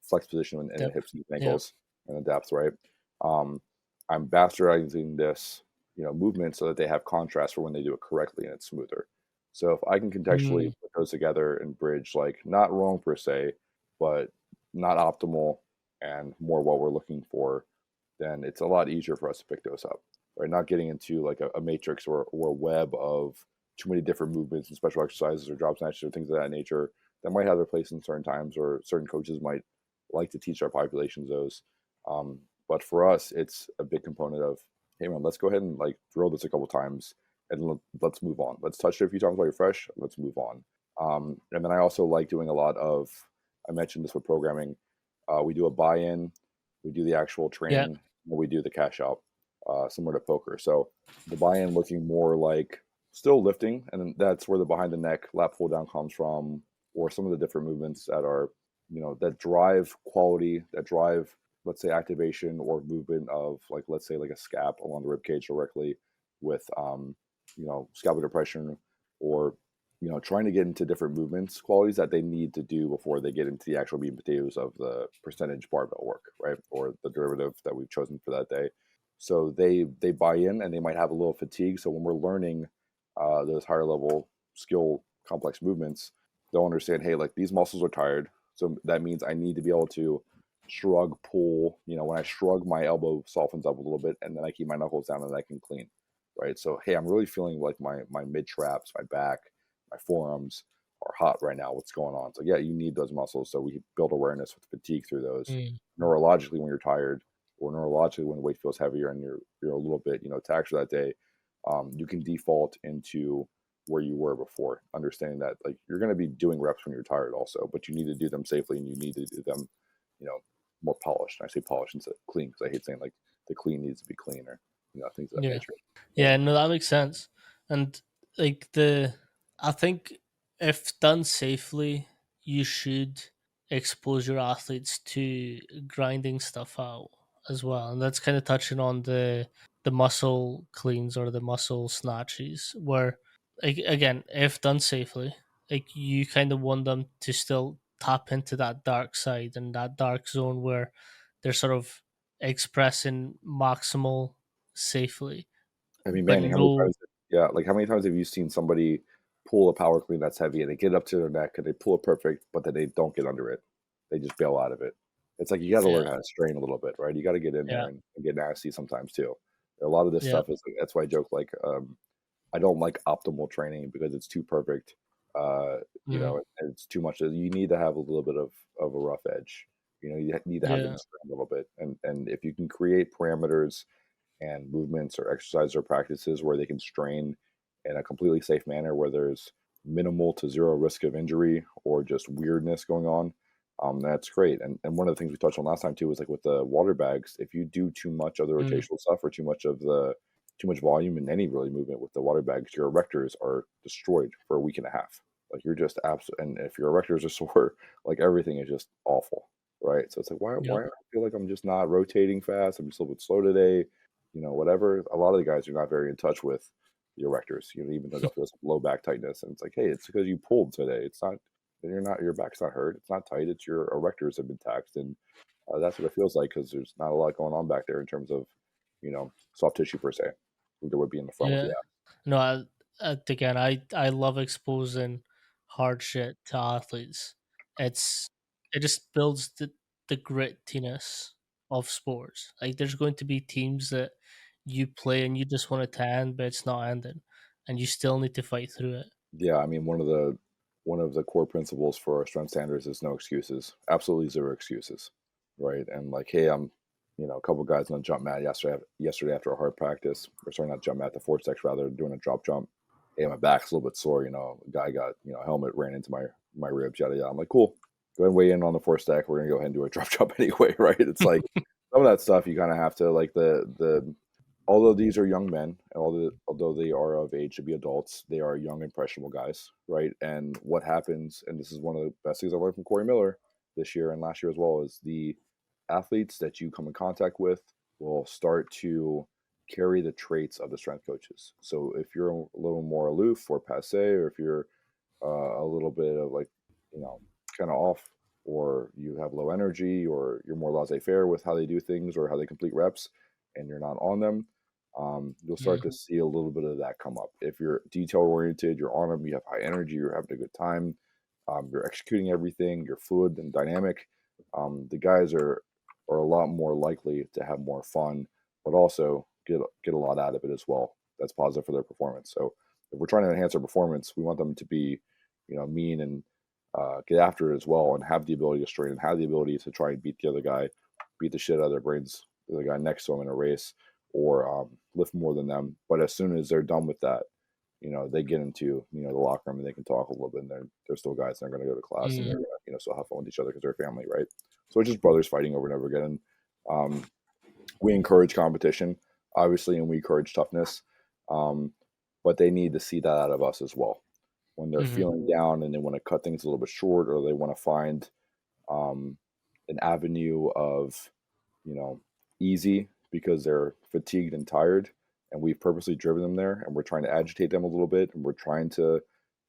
flex position in the yep, hips and yeah, ankles and the depth, right? Um, I'm bastardizing this, movement so that they have contrast for when they do it correctly and it's smoother. So if I can contextually mm, put those together and bridge, like not wrong per se, but not optimal and more what we're looking for, then it's a lot easier for us to pick those up, right? Not getting into like a matrix or a web of too many different movements and special exercises or drop snatches or things of that nature that might have their place in certain times, or certain coaches might like to teach our populations those. But for us, it's a big component of, hey man, let's go ahead and like drill this a couple times, and let's move on. Let's touch it a few times while you're fresh. Let's move on. And then I also like doing a lot of, I mentioned this with programming. We do a buy-in, we do the actual Yeah. training, and we do the cash out, similar to poker. So the buy-in looking more like still lifting, and then that's where the behind the neck lat pull down comes from, or some of the different movements that are, that drive quality, that drive, let's say, activation or movement of, like, let's say like a scap along the rib cage directly with scapula depression, or trying to get into different movements qualities that they need to do before they get into the actual meat and potatoes of the percentage barbell work, right, or the derivative that we've chosen for that day. So they buy in, and they might have a little fatigue. So when we're learning those higher level skill complex movements, they'll understand, hey, like these muscles are tired, so that means I need to be able to shrug, pull. When I shrug, my elbow softens up a little bit, and then I keep my knuckles down, and I can clean, right? So hey, I'm really feeling like my mid traps, my back, my forearms are hot right now. What's going on? So yeah, you need those muscles. So we build awareness with fatigue through those. Mm. Neurologically, when you're tired, or neurologically when the weight feels heavier and you're a little bit taxed for that day, you can default into where you were before, understanding that like you're going to be doing reps when you're tired also, but you need to do them safely, and you need to do them, more polished. And I say polished instead of clean, because I hate saying like the clean needs to be clean, or things of that Yeah. nature. Yeah. Yeah, no, that makes sense. And like I think if done safely, you should expose your athletes to grinding stuff out as well. And that's kind of touching on the muscle cleans or the muscle snatches, where like, again, if done safely, like you kind of want them to still tap into that dark side and that dark zone where they're sort of expressing maximal safely, I mean, but Manny, how many no, times? Yeah, like how many times have you seen somebody pull a power clean that's heavy, and they get up to their neck and they pull it perfect, but then they don't get under it. They just bail out of it. It's like you got to yeah, learn how to strain a little bit, right? You got to get in yeah, there and get nasty sometimes too. A lot of this yeah, stuff is, that's why I joke like, I don't like optimal training because it's too perfect. mm, And it's too much. You need to have a little bit of a rough edge. You need to have them yeah, strain a little bit, and if you can create parameters and movements or exercises or practices where they can strain in a completely safe manner, where there's minimal to zero risk of injury or just weirdness going on, that's great. And one of the things we touched on last time too was like with the water bags. If you do too much of the mm, rotational stuff, or too much volume in any really movement with the water bags, your erectors are destroyed for a week and a half. Like you're just absolute. And if your erectors are sore, like everything is just awful, right? So it's like, why yep, I feel like I'm just not rotating fast? I'm just a little bit slow today, whatever. A lot of the guys are not very in touch with the erectors, even though they'll feel some low back tightness. And it's like, hey, it's because you pulled today. It's not, your back's not hurt. It's not tight. It's your erectors have been taxed. And that's what it feels like, because there's not a lot going on back there in terms of, soft tissue per se. There would be in the front with the yeah. app. No, again, I love exposing hard shit to athletes. It's it just builds the grittiness of sports. Like there's going to be teams that you play and you just want it to end, but it's not ending, and you still need to fight through it. Yeah, I mean, one of the core principles for our strength standards is no excuses. Absolutely zero excuses, right? And like, hey, I'm, a couple guys on jump mat yesterday after a hard practice, or sorry, not jump mat, the vortex rather, doing a drop jump. Hey, my back's a little bit sore. A guy got, helmet ran into my ribs, yada yada. I'm like, cool. Go ahead and weigh in on the four stack. We're gonna go ahead and do a drop jump anyway, right? It's like some of that stuff you kind of have to like the although these are young men, and although they are of age to be adults, they are young, impressionable guys, right? And what happens, and this is one of the best things I learned from Corey Miller this year and last year as well, is the athletes that you come in contact with will start to carry the traits of the strength coaches. So if you're a little more aloof or passe, or if you're a little bit of like, you know, kind of off, or you have low energy, or you're more laissez-faire with how they do things or how they complete reps, and you're not on them, you'll start Mm, to see a little bit of that come up. If you're detail oriented, you're on them, you have high energy, you're having a good time, you're executing everything, you're fluid and dynamic. The guys are a lot more likely to have more fun, but also get a lot out of it as well. That's positive for their performance. So if we're trying to enhance their performance, we want them to be, mean and get after it as well and have the ability to strain and have the ability to try and beat the other guy, beat the shit out of their brains, the guy next to them in a race, or lift more than them. But as soon as they're done with that, they get into the locker room and they can talk a little bit. And they're still guys that are going to go to class and they're Mm-hmm. going to still have fun with each other because they're family, right? So it's just brothers fighting over and over again. And we encourage competition, obviously, and we encourage toughness. Um, but they need to see that out of us as well. When they're Mm-hmm. feeling down and they want to cut things a little bit short, or they want to find um, an avenue of, easy because they're fatigued and tired, and we've purposely driven them there, and we're trying to agitate them a little bit, and we're trying to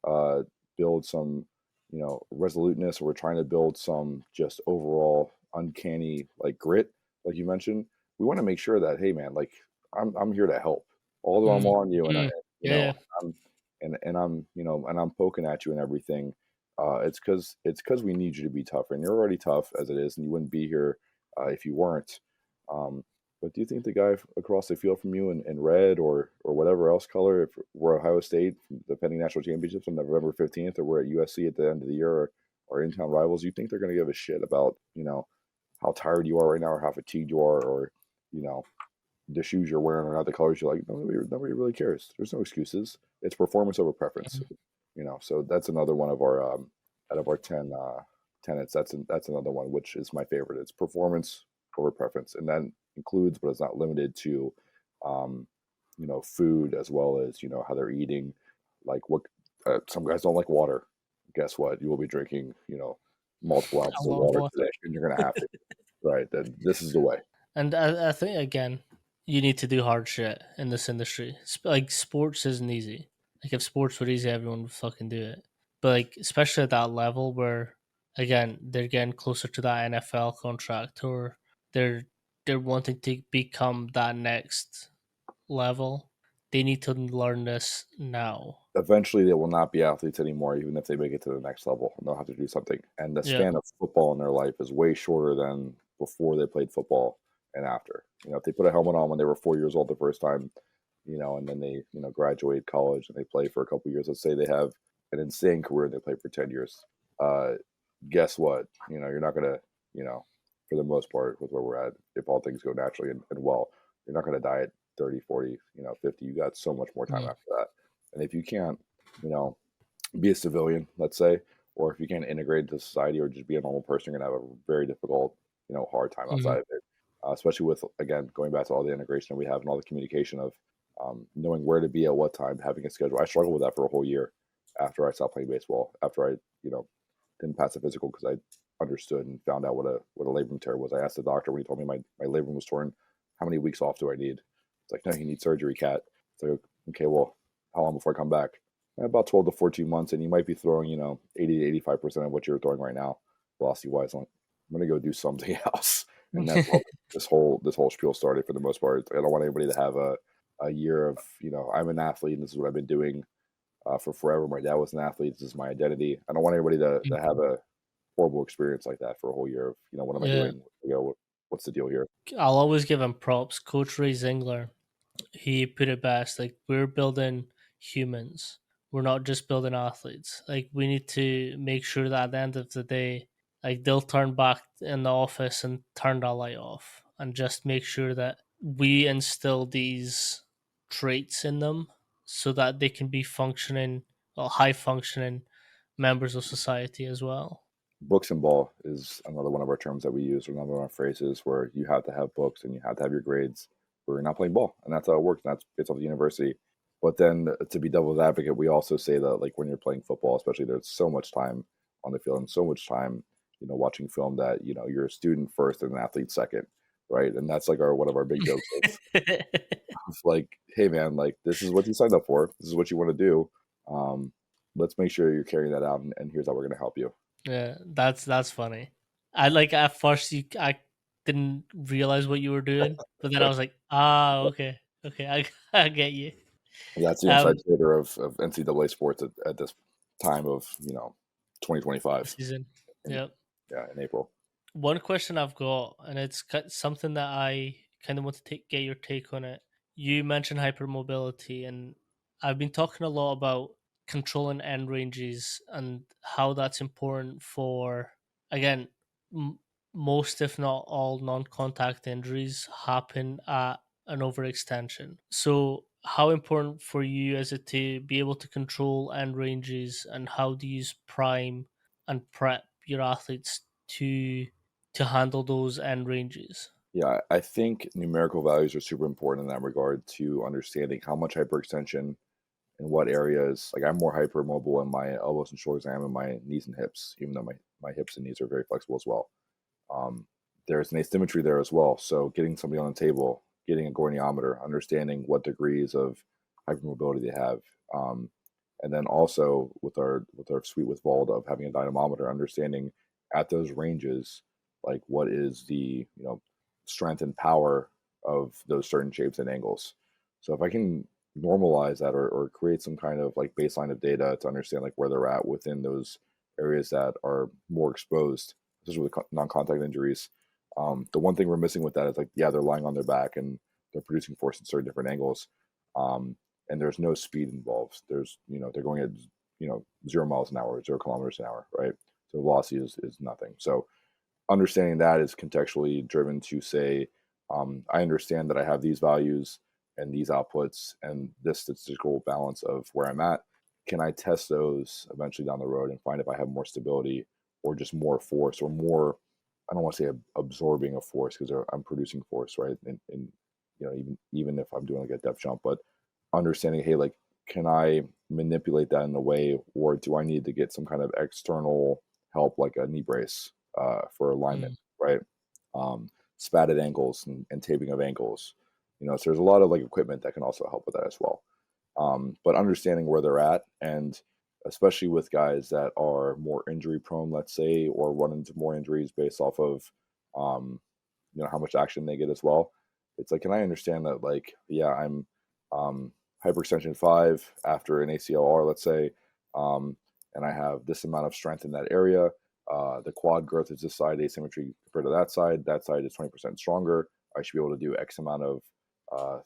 uh, build some, resoluteness, or we're trying to build some just overall uncanny like grit, like you mentioned. We want to make sure that, hey man, like I'm here to help. Although I'm on you, and I, Mm-hmm. you know, Yeah. I'm and I'm and I'm poking at you and everything. It's because we need you to be tougher, and you're already tough as it is, and you wouldn't be here if you weren't. Um, but do you think the guy across the field from you in red or whatever else color, if we're Ohio State, the pending national championships on November 15th, or we're at USC at the end of the year, or in-town rivals, you think they're going to give a shit about how tired you are right now, or how fatigued you are, or you know the shoes you're wearing, or not the colors you like? Nobody really cares. There's no excuses. It's performance over preference. So that's another one of our out of our 10 tenets. That's another one which is my favorite. It's performance over preference, and that includes, but it's not limited to, um, food, as well as how they're eating. Like what some guys don't like water. Guess what? You will be drinking multiple A ounces of lot of water water. today, and you're gonna have to. Right? That this is the way. And I think again, you need to do hard shit in this industry. Like sports isn't easy. Like if sports were easy, everyone would fucking do it. But like especially at that level where again they're getting closer to that NFL contract, or they're they're wanting to become that next level. They need to learn this now. Eventually they will not be athletes anymore, even if they make it to the next level. They'll have to do something. And the Yeah. span of football in their life is way shorter than before they played football and after. If they put a helmet on when they were 4 years old the first time, and then they, graduate college and they play for a couple years. Let's say they have an insane career and they play for 10 years. Uh, guess what? You're not going to, for the most part, with where we're at, if all things go naturally and well, you're not going to die at 30, 40, 50. You got so much more time Mm, after that. And if you can't, you know, be a civilian, let's say, or if you can't integrate into society or just be a normal person, you're gonna have a very difficult, hard time mhm, outside of it. Especially with, again, going back to all the integration that we have and all the communication of knowing where to be at what time, having a schedule. I struggled with that for a whole year after I stopped playing baseball. After I, didn't pass a physical because I understood and found out what a labrum tear was. I asked the doctor when he told me my labrum was torn, how many weeks off do I need? It's like, no, you need surgery, cat. It's like, okay, well, how long before I come back? About 12 to 14 months, and you might be throwing, 80 to 85% of what you're throwing right now, velocity wise. I'm going to go do something else. And that's how this whole spiel started for the most part. I don't want anybody to have a year of, I'm an athlete and this is what I've been doing for forever. My dad was an athlete. This is my identity. I don't want anybody to mhm. have a horrible experience like that for a whole year of, what am I Yeah, doing? What's the deal here? I'll always give him props. Coach Ray Zingler, he put it best. Like we're building humans. We're not just building athletes. Like we need to make sure that at the end of the day, like they'll turn back in the office and turn the light off, and just make sure that we instill these traits in them so that they can be functioning, well, high functioning members of society as well. Books and ball is another one of our terms that we use, or another one of our phrases where you have to have books and you have to have your grades, or you're not playing ball, and that's how it works. And that's it's up to the university. But then to be devil's advocate, we also say that like when you're playing football, especially, there's so much time on the field and so much time, watching film, that you're a student first and an athlete second, right? And that's like our one of our big jokes of like, hey man, like this is what you signed up for. This is what you want to do. Um, let's make sure you're carrying that out, and here's how we're going to help you. Yeah, that's funny. I like at first I didn't realize what you were doing, but then I was like, ah, okay, okay, I I get you. That's the inside Um, trader of NCAA sports at this time of 2025 season. in Yep. yeah in April. One question I've got, and it's something that I kind of want to get your take on it. You mentioned hypermobility, and I've been talking a lot about. controlling end ranges and how that's important for, again, m- most if not all non-contact injuries happen at an overextension. So how important for you is it to be able to control end ranges, and how do you prime and prep your athletes to handle those end ranges? Yeah, I think numerical values are super important in that regard to understanding how much hyperextension in what areas. Like I'm more hypermobile in my elbows and shoulders than I am in my knees and hips, even though my hips and knees are very flexible as well. Um, there's an asymmetry there as well. So getting somebody on the table, getting a goniometer, understanding what degrees of hypermobility they have, um, and then also with our suite with Vauld of having a dynamometer, understanding at those ranges, like what is the strength and power of those certain shapes and angles. So if I can normalize that, or create some kind of like baseline of data to understand like where they're at within those areas that are more exposed, especially with non-contact injuries. The one thing we're missing with that is like, yeah, they're lying on their back and they're producing force in certain different angles, um, and there's no speed involved. There's they're going at 0 miles an hour, 0 kilometers an hour, right? So velocity is nothing. So understanding that is contextually driven to say, I understand that I have these values and these outputs and this statistical balance of where I'm at. Can I test those eventually down the road and find if I have more stability or just more force or more? I don't want to say absorbing a force because I'm producing force, right? And even if I'm doing like a depth jump, but understanding, hey, like, can I manipulate that in a way, or do I need to get some kind of external help, like a knee brace for alignment, Mm, right? Spatted ankles and taping of ankles. So there's a lot of like equipment that can also help with that as well. But understanding where they're at, and especially with guys that are more injury prone, let's say, or run into more injuries based off of um, how much action they get as well. It's like, can I understand that? Like, yeah, I'm hyperextension 5 after an ACLR, let's say, um, and I have this amount of strength in that area. The quad growth is this side, asymmetry compared to that side. That side is 20% stronger. I should be able to do X amount of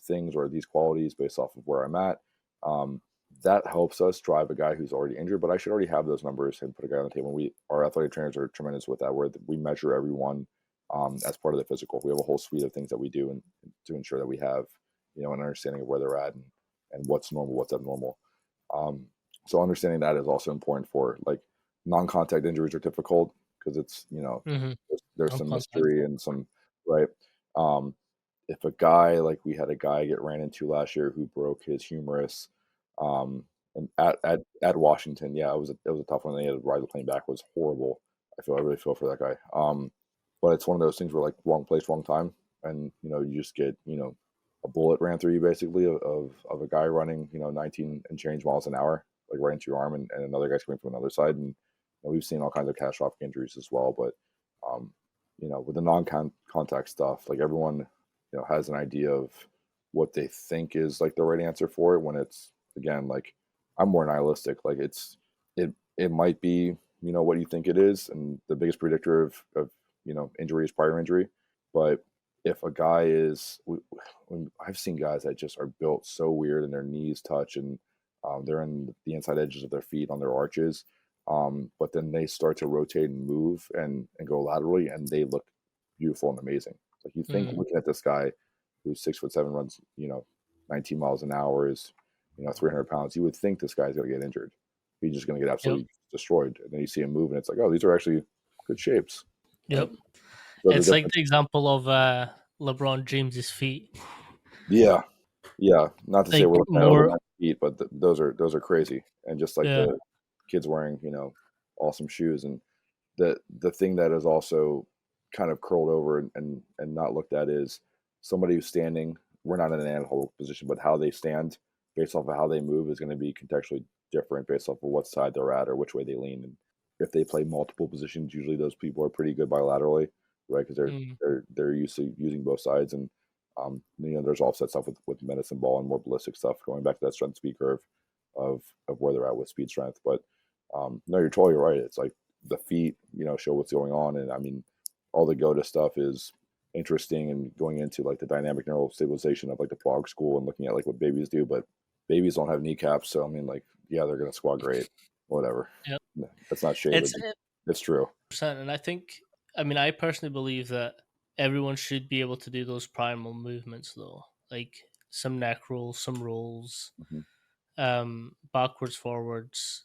things or these qualities based off of where I'm at. Um, that helps us drive a guy who's already injured, but I should already have those numbers and put a guy on the table. Our athletic trainers are tremendous with that, where we measure everyone as part of the physical. We have a whole suite of things that we do and to ensure that we have, an understanding of where they're at and what's normal, what's abnormal. Um, so understanding that is also important for like non-contact injuries are difficult because it's, mm-hmm. there's On some contact. mystery and some, right. Um, if a guy, like we had a guy get ran into last year who broke his humerus, and at Washington, yeah, it was a tough one. They had to ride the plane back. It was horrible. I really feel for that guy. But it's one of those things where like wrong place, wrong time, and you just get a bullet ran through you basically of a guy running 19 and change miles an hour like right into your arm, and another guy's coming from another side, and we've seen all kinds of catastrophic injuries as well. But um, with the non-contact stuff, like everyone has an idea of what they think is like the right answer for it, when it's, again, like, I'm more nihilistic. Like it might be what you think it is, and the biggest predictor of injury is prior injury. But if a guy is, when I've seen guys that just are built so weird and their knees touch, and they're in the inside edges of their feet on their arches, but then they start to rotate and move and go laterally, and they look beautiful and amazing. Like, you think, Mm, looking at this guy who's 6'7", runs 19 miles an hour, is 300 pounds, you would think this guy's going to get injured. He's just going to get yep. absolutely destroyed. And then you see him move, and it's like, oh, these are actually good shapes, right? Yep. So the It's like difference, the example of LeBron James's feet. yeah, yeah. Not to say Like we're looking at more, overnight feet, but those are crazy. And just like yeah. the kids wearing awesome shoes, and the thing that is also kind of curled over and not looked at is somebody who's standing. We're not in an analytical position, but how they stand based off of how they move is going to be contextually different based off of what side they're at or which way they lean. And if they play multiple positions, usually those people are pretty good bilaterally, right? Because Mm, they're used to using both sides. And there's offset stuff with medicine ball and more ballistic stuff, going back to that strength speed curve of where they're at with speed strength. But no, you're totally right. It's like the feet, show what's going on. And I mean, all the GOTA stuff is interesting, and going into like the dynamic neural stabilization of like the POG school and looking at like what babies do. But babies don't have kneecaps, so I mean, like, yeah, they're gonna squat great, whatever. Yep. That's not shade, It's but it's true. and I think, I mean, I personally believe that everyone should be able to do those primal movements, though, like some neck rolls, some rolls, Mhm. backwards, forwards.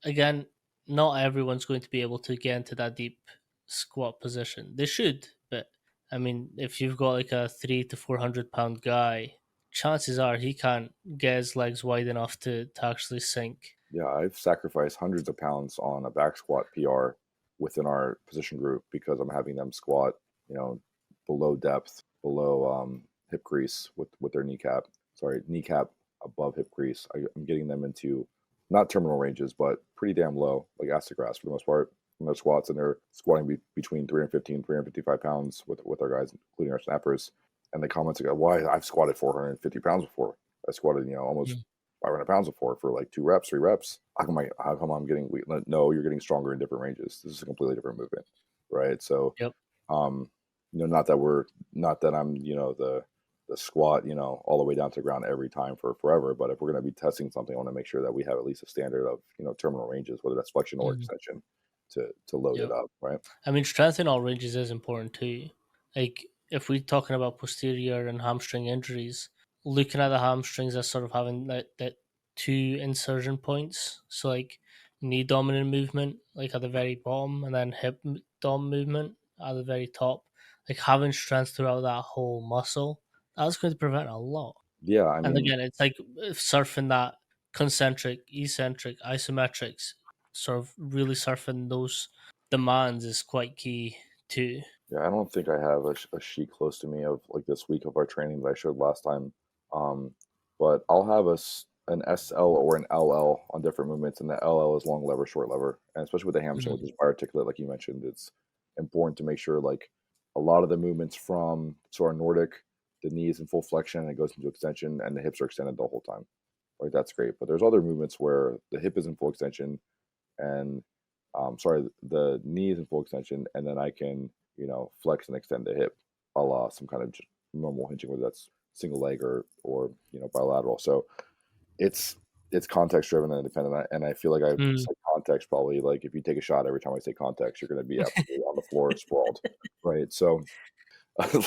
Again, not everyone's going to be able to get into that deep squat position. They should, but I mean, if you've got like a 300 to 400 pound guy, chances are he can't get his legs wide enough to actually sink. Yeah, I've sacrificed hundreds of pounds on a back squat PR within our position group because I'm having them squat, you know, below depth, below hip crease with their kneecap. Sorry, kneecap above hip crease. I'm getting them into not terminal ranges, but pretty damn low, like acid grass for the most part, from their squats, and they're squatting between 315, 355 pounds with our guys, including our snappers. And the comments go, "Why? I've squatted 450 pounds before. I squatted, almost Mm. 500 pounds before for like 2 reps, 3 reps. How come I'm getting weak? No, you're getting stronger in different ranges. This is a completely different movement, right? So, Yep. um, not that I'm, the squat, all the way down to the ground every time for forever. But if we're going to be testing something, I want to make sure that we have at least a standard of, terminal ranges, whether that's flexion or Mhm. extension, to load it Yep. up, right? I mean, strength in all ranges is important too. Like, if we're talking about posterior and hamstring injuries, looking at the hamstrings as sort of having that two insertion points. So, like, knee dominant movement, like at the very bottom, and then dom movement at the very top. Like, having strength throughout that whole muscle, that's going to prevent a lot. Yeah, I And mean, again, it's like surfing that concentric, eccentric, isometrics, sort of really surfing those demands is quite key too. yeah, I don't think I have a sheet close to me of like this week of our training that I showed last time. But I'll have an SL or an LL on different movements, and the LL is long lever, short lever, and especially with the hamstring, which Mhm. is biarticulate, like you mentioned, it's important to make sure like a lot of the movements from our Nordic, the knees in full flexion, and it goes into extension, and the hips are extended the whole time. Right, that's great. But there's other movements where the hip is in full extension, and sorry, the knee is in full extension, and then I can, flex and extend the hip, a la some kind of just normal hinging, whether that's single leg or bilateral. So it's context driven and dependent on, and I feel like I Mm. say context probably like if you take a shot every time I say context, you're going to be absolutely on the floor sprawled, right? So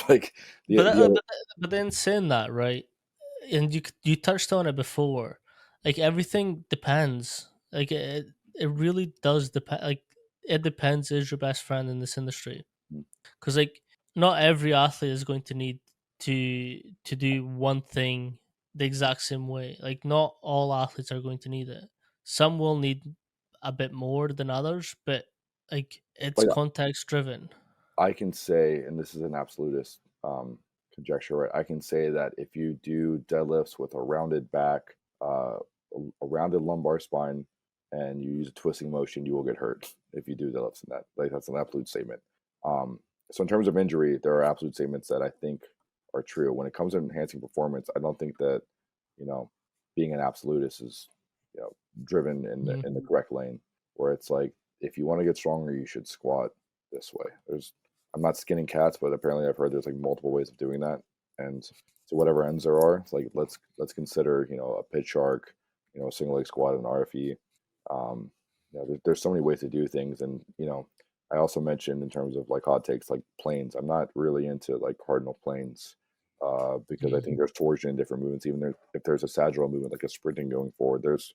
like But the other, but then saying that, right, and you touched on it before, like everything depends. Like it really does depend. Like it depends is your best friend in this industry, because like not every athlete is going to need to do one thing the exact same way. Like not all athletes are going to need it. Some will need a bit more than others, but like it's like context driven. I can say, and this is an absolutist conjecture, right? I can say that if you do deadlifts with a rounded back, a rounded lumbar spine, and you use a twisting motion, you will get hurt if you do deadlifts in that. Like that's an absolute statement. So in terms of injury, there are absolute statements that I think are true. When it comes to enhancing performance, I don't think that you know being an absolutist is you know driven Mhm. in the correct lane. Where it's like if you want to get stronger, you should squat this way. I'm not skinning cats, but apparently I've heard there's like multiple ways of doing that. And to whatever ends there are, it's like let's consider a pitch shark, a single leg squat, and RFE. There's so many ways to do things, and I also mentioned in terms of like hot takes, like planes. I'm not really into like cardinal planes because I think Mhm. there's torsion in different movements. Even if there's a sagittal movement like a sprinting going forward, there's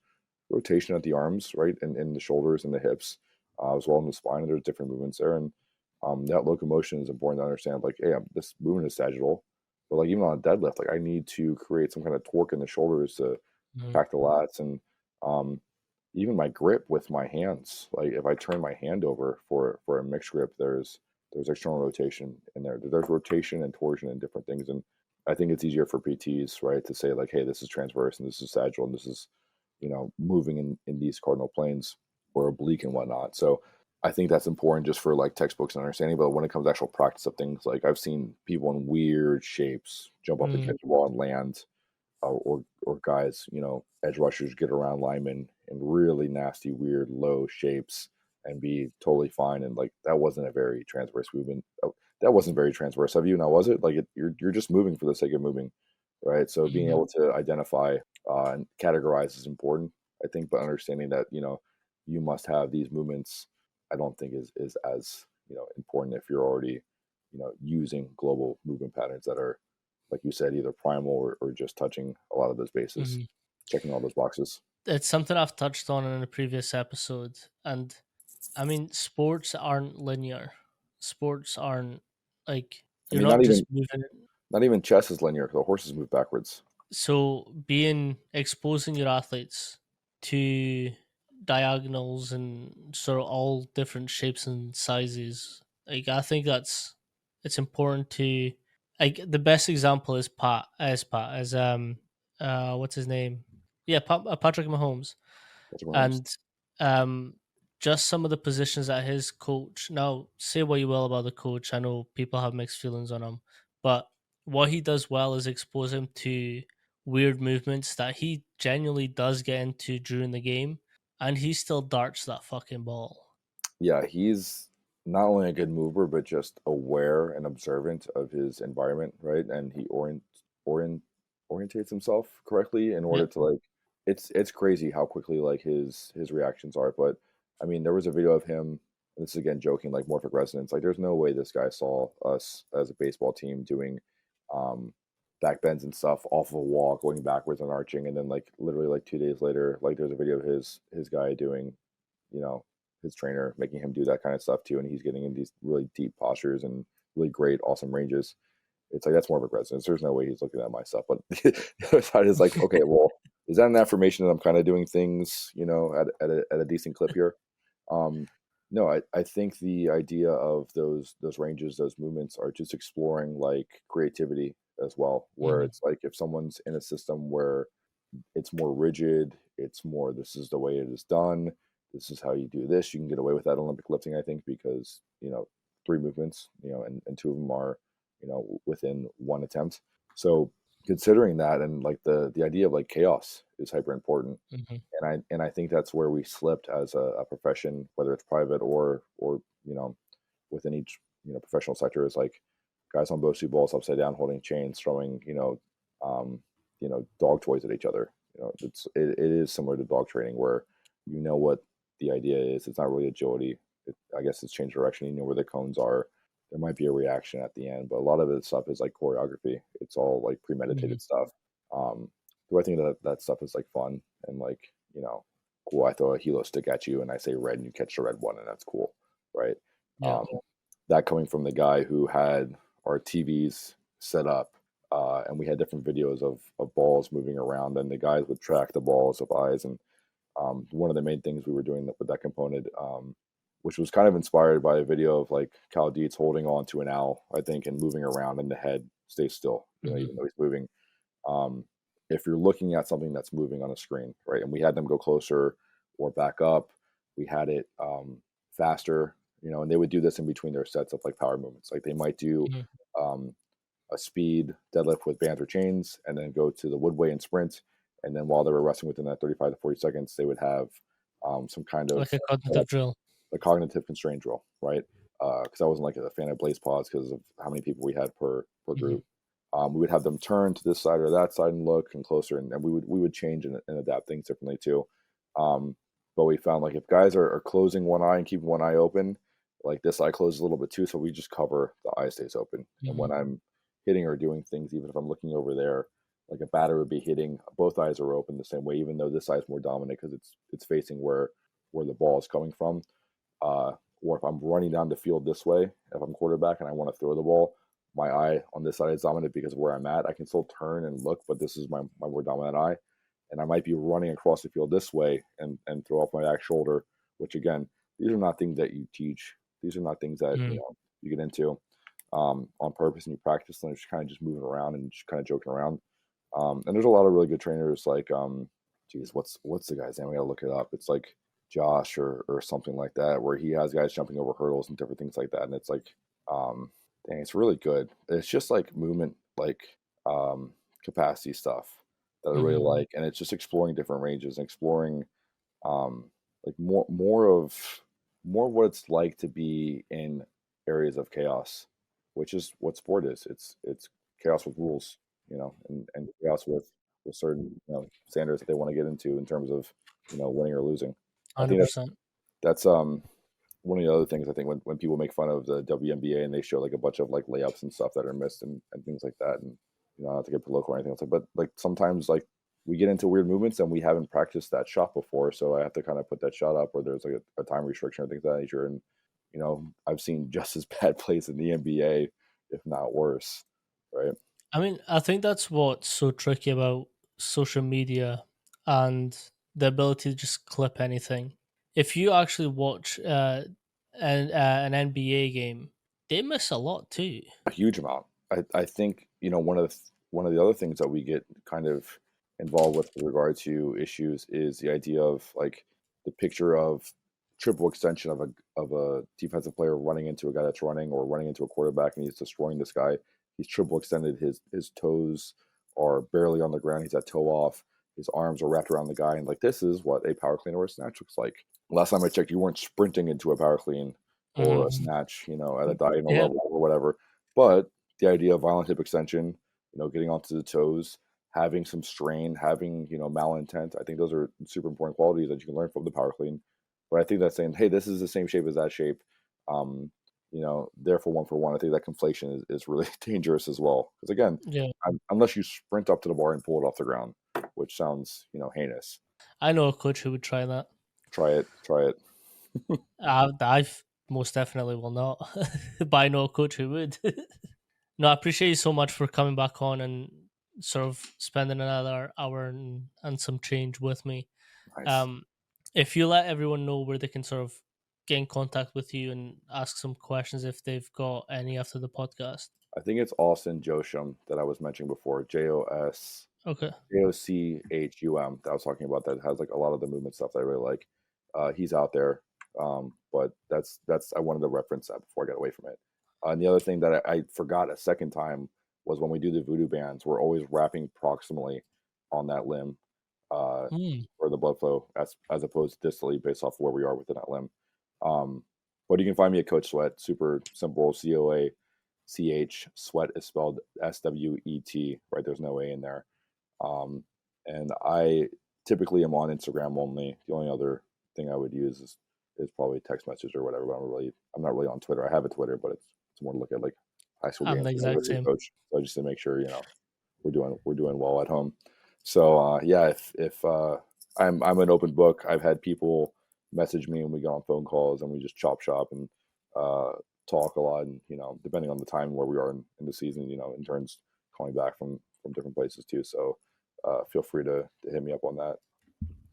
rotation at the arms, right, and in the shoulders and the hips, as well in the spine. And there's different movements there, and that locomotion is important to understand. Like, hey, this movement is sagittal, but like even on a deadlift, like I need to create some kind of torque in the shoulders to Mhm. pack the lats, and um, even my grip with my hands. Like if I turn my hand over for a mixed grip, there's external rotation in there. There's rotation and torsion and different things, and I think it's easier for PTs, right, to say like, hey, this is transverse and this is sagittal and this is moving in these cardinal planes or oblique and whatnot. So I think that's important just for like textbooks and understanding. But when it comes to actual practice of things, like I've seen people in weird shapes jump up Mhm. against the wall and land, or guys, edge rushers get around linemen in really nasty, weird, low shapes and be totally fine. And like that wasn't a very transverse movement. That wasn't very transverse of you, now was it? Like you're just moving for the sake of moving, right? So being Mhm. able to identify and categorize is important, I think, but understanding that you must have these movements, I don't think is as important if you're already using global movement patterns that are, like you said, either primal or just touching a lot of those bases, Mhm. checking all those boxes. It's something I've touched on in a previous episode, and I mean, sports aren't linear. Sports aren't like I you're mean, not just moving. not even chess is linear because the horses move backwards. So being exposing your athletes to diagonals and sort of all different shapes and sizes, like I think that's it's important to like the best example is Pat as what's his name? Yeah, Patrick Mahomes. Patrick Mahomes. And um, just some of the positions that his coach. Now, say what you will about the coach. I know people have mixed feelings on him, but what he does well is expose him to weird movements that he genuinely does get into during the game, and he still darts that fucking ball. Yeah, he's not only a good mover, but just aware and observant of his environment, right? And he orient orientates himself correctly in Yeah. order to like. It's crazy how quickly like his reactions are. But I mean, there was a video of him. And this is again joking, like morphic resonance. Like, there's no way this guy saw us as a baseball team doing um, back bends and stuff off of a wall, going backwards and arching, and then like literally like 2 days later, like there's a video of his guy doing you know, his trainer making him do that kind of stuff too, and he's getting in these really deep postures and really great, awesome ranges. It's like that's more of a resonance. There's no way he's looking at my stuff. But the other side is like, okay, well, is that an affirmation that I'm kind of doing things, at a decent clip here? Um, no, I think the idea of those ranges, those movements are just exploring like creativity as well, where Hmm. it's like if someone's in a system where it's more rigid. It's more, this is the way it is done. This is how you do this. You can get away with that Olympic lifting, I think, because three movements, and two of them are within one attempt. So considering that, and like the idea of like chaos is hyper important, Hmm. and I think that's where we slipped as a profession, whether it's private or within each professional sector, is like guys on Bosu balls upside down holding chains, throwing um, dog toys at each other. It is similar to dog training where what the idea is. It's not really agility. I guess it's change direction. You know where the cones are. There might be a reaction at the end, but a lot of it stuff is like choreography. It's all like Hmm. premeditated stuff. Do I think that stuff is like fun and like cool? I throw a helo stick at you and I say red and you catch the red one and that's cool, right? Yeah. Um, that coming from the guy who had our TVs set up, and we had different videos of balls moving around, and the guys would track the balls of eyes. And one of the main things we were doing with that component, which was kind of inspired by a video of like Cal Dietz holding on to an owl, I think, and moving around, and the head stays still, Hmm. even though he's moving. Um, if you're looking at something that's moving on a screen, right, and we had them go closer or back up, we had it faster, and they would do this in between their sets of like power movements. Like they might do Hmm. um, a speed deadlift with bands or chains, and then go to the woodway and sprint. And then while they were resting within that 35 to 40 seconds, they would have some kind of Like a cognitive drill. a cognitive constraint drill, right? Because I wasn't like a fan of blaze pods because of how many people we had per Hmm. group. We would have them turn to this side or that side and look and closer, and we would change and adapt things differently too. Um, but we found like if guys are closing one eye and keeping one eye open, like this eye closes a little bit too, so we just cover the eye stays open. And when Hmm. I'm hitting or doing things, even if I'm looking over there, like a batter would be hitting, both eyes are open the same way, even though this eye is more dominant because it's facing where the ball is coming from. Or if I'm running down the field this way, if I'm quarterback and I want to throw the ball, my eye on this side is dominant because of where I'm at. I can still turn and look, but this is my more dominant eye. And I might be running across the field this way and throw off my back shoulder, which again, these are not things that you teach. These are not things that Hmm. you get into on purpose and you practice and just kind of just moving around and just kind of joking around. And there's a lot of really good trainers like geez, what's the guy's name? I gotta look it up. It's like Josh or something like that, where he has guys jumping over hurdles and different things like that. And it's like, dang, it's really good. It's just like movement, like capacity stuff that I really Hmm. like, and it's just exploring different ranges and exploring um, like more of what it's like to be in areas of chaos, which is what sport is. It's chaos with rules, and chaos with. with certain standards that they want to get into in terms of winning or losing. I think that's 100%. that's one of the other things. I think when people make fun of the WNBA and they show like a bunch of like layups and stuff that are missed and things like that, and not to get political or anything else, but like sometimes like we get into weird movements and we haven't practiced that shot before, so I have to kind of put that shot up, or there's like a time restriction or things of that nature. And I've seen just as bad plays in the NBA, if not worse, right? I mean, I think that's what's so tricky about social media and the ability to just clip anything. If you actually watch an NBA game, they miss a lot too. A huge amount. I think one of the other things that we get kind of involved with regard to issues is the idea of like the picture of triple extension of a defensive player running into a guy that's running, or running into a quarterback and he's destroying this guy. He's triple extended. His toes are barely on the ground. He's at toe off. His arms are wrapped around the guy, and like this is what a power clean or a snatch looks like. Last time I checked, you weren't sprinting into a power clean or a Hmm. snatch, at a diagonal Yeah, level or whatever. But the idea of violent hip extension, getting onto the toes, having some strain, having, malintent, I think those are super important qualities that you can learn from the power clean. But I think that's saying, hey, this is the same shape as that shape. Therefore, one for one, I think that conflation is really dangerous as well. Because again, yeah. unless you sprint up to the bar and pull it off the ground, which sounds, heinous. I know a coach who would try that. Try it. Try it. I most definitely will not, but I know a coach who would. No, I appreciate you so much for coming back on and sort of spending another hour and some change with me. Nice. Um, if you let everyone know where they can sort of get in contact with you and ask some questions if they've got any after the podcast. I think it's Austin Josham that I was mentioning before. Okay. Jochum that I was talking about, that has like a lot of the movement stuff that I really like. He's out there, but that's I wanted to reference that before I got away from it. And the other thing that I forgot a second time was when we do the voodoo bands, we're always wrapping proximally on that limb Hmm. for the blood flow, as opposed to distally based off where we are within that limb. Um, but you can find me at Coach Sweat, super simple, COACH. Sweat is spelled SWET, right? There's no A in there. Um, and I typically am on Instagram only. The only other thing I would use is probably text message or whatever. But I'm not really on Twitter. I have a Twitter, but it's more to look at like high school I'm games the whenever exact you same. coach. So just to make sure we're doing well at home. So yeah, if I'm an open book. I've had people message me and we go on phone calls and we just chop shop and uh, talk a lot. And depending on the time where we are in the season, interns calling back from different places too. So feel free to hit me up on that.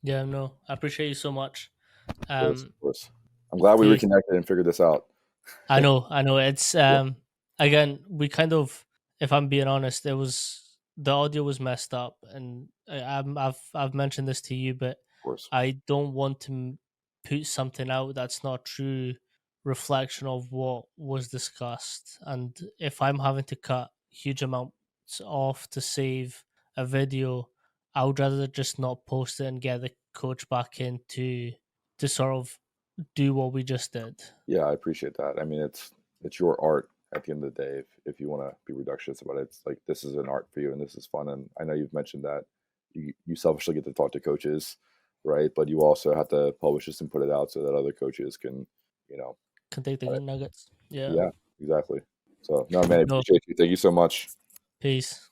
Yeah, no, I appreciate you so much. Of course, Um, of course. I'm glad we peace. reconnected and figured this out. I know. It's Yeah, again, we kind of, if I'm being honest, it was the audio was messed up, and I've mentioned this to you, but of course. I don't want to put something out that's not true reflection of what was discussed, and if I'm having to cut huge amounts off to save a video, I would rather just not post it and get the coach back in to sort of do what we just did. Yeah, I appreciate that. I mean, it's your art at the end of the day. If you want to be reductionist about it, it's like this is an art for you and this is fun. And I know you've mentioned that you selfishly get to talk to coaches, right? But you also have to publish this and put it out so that other coaches can, you know, Can take the good nuggets. Yeah. yeah, exactly. So no, man, I No, appreciate you. Thank you so much. peace.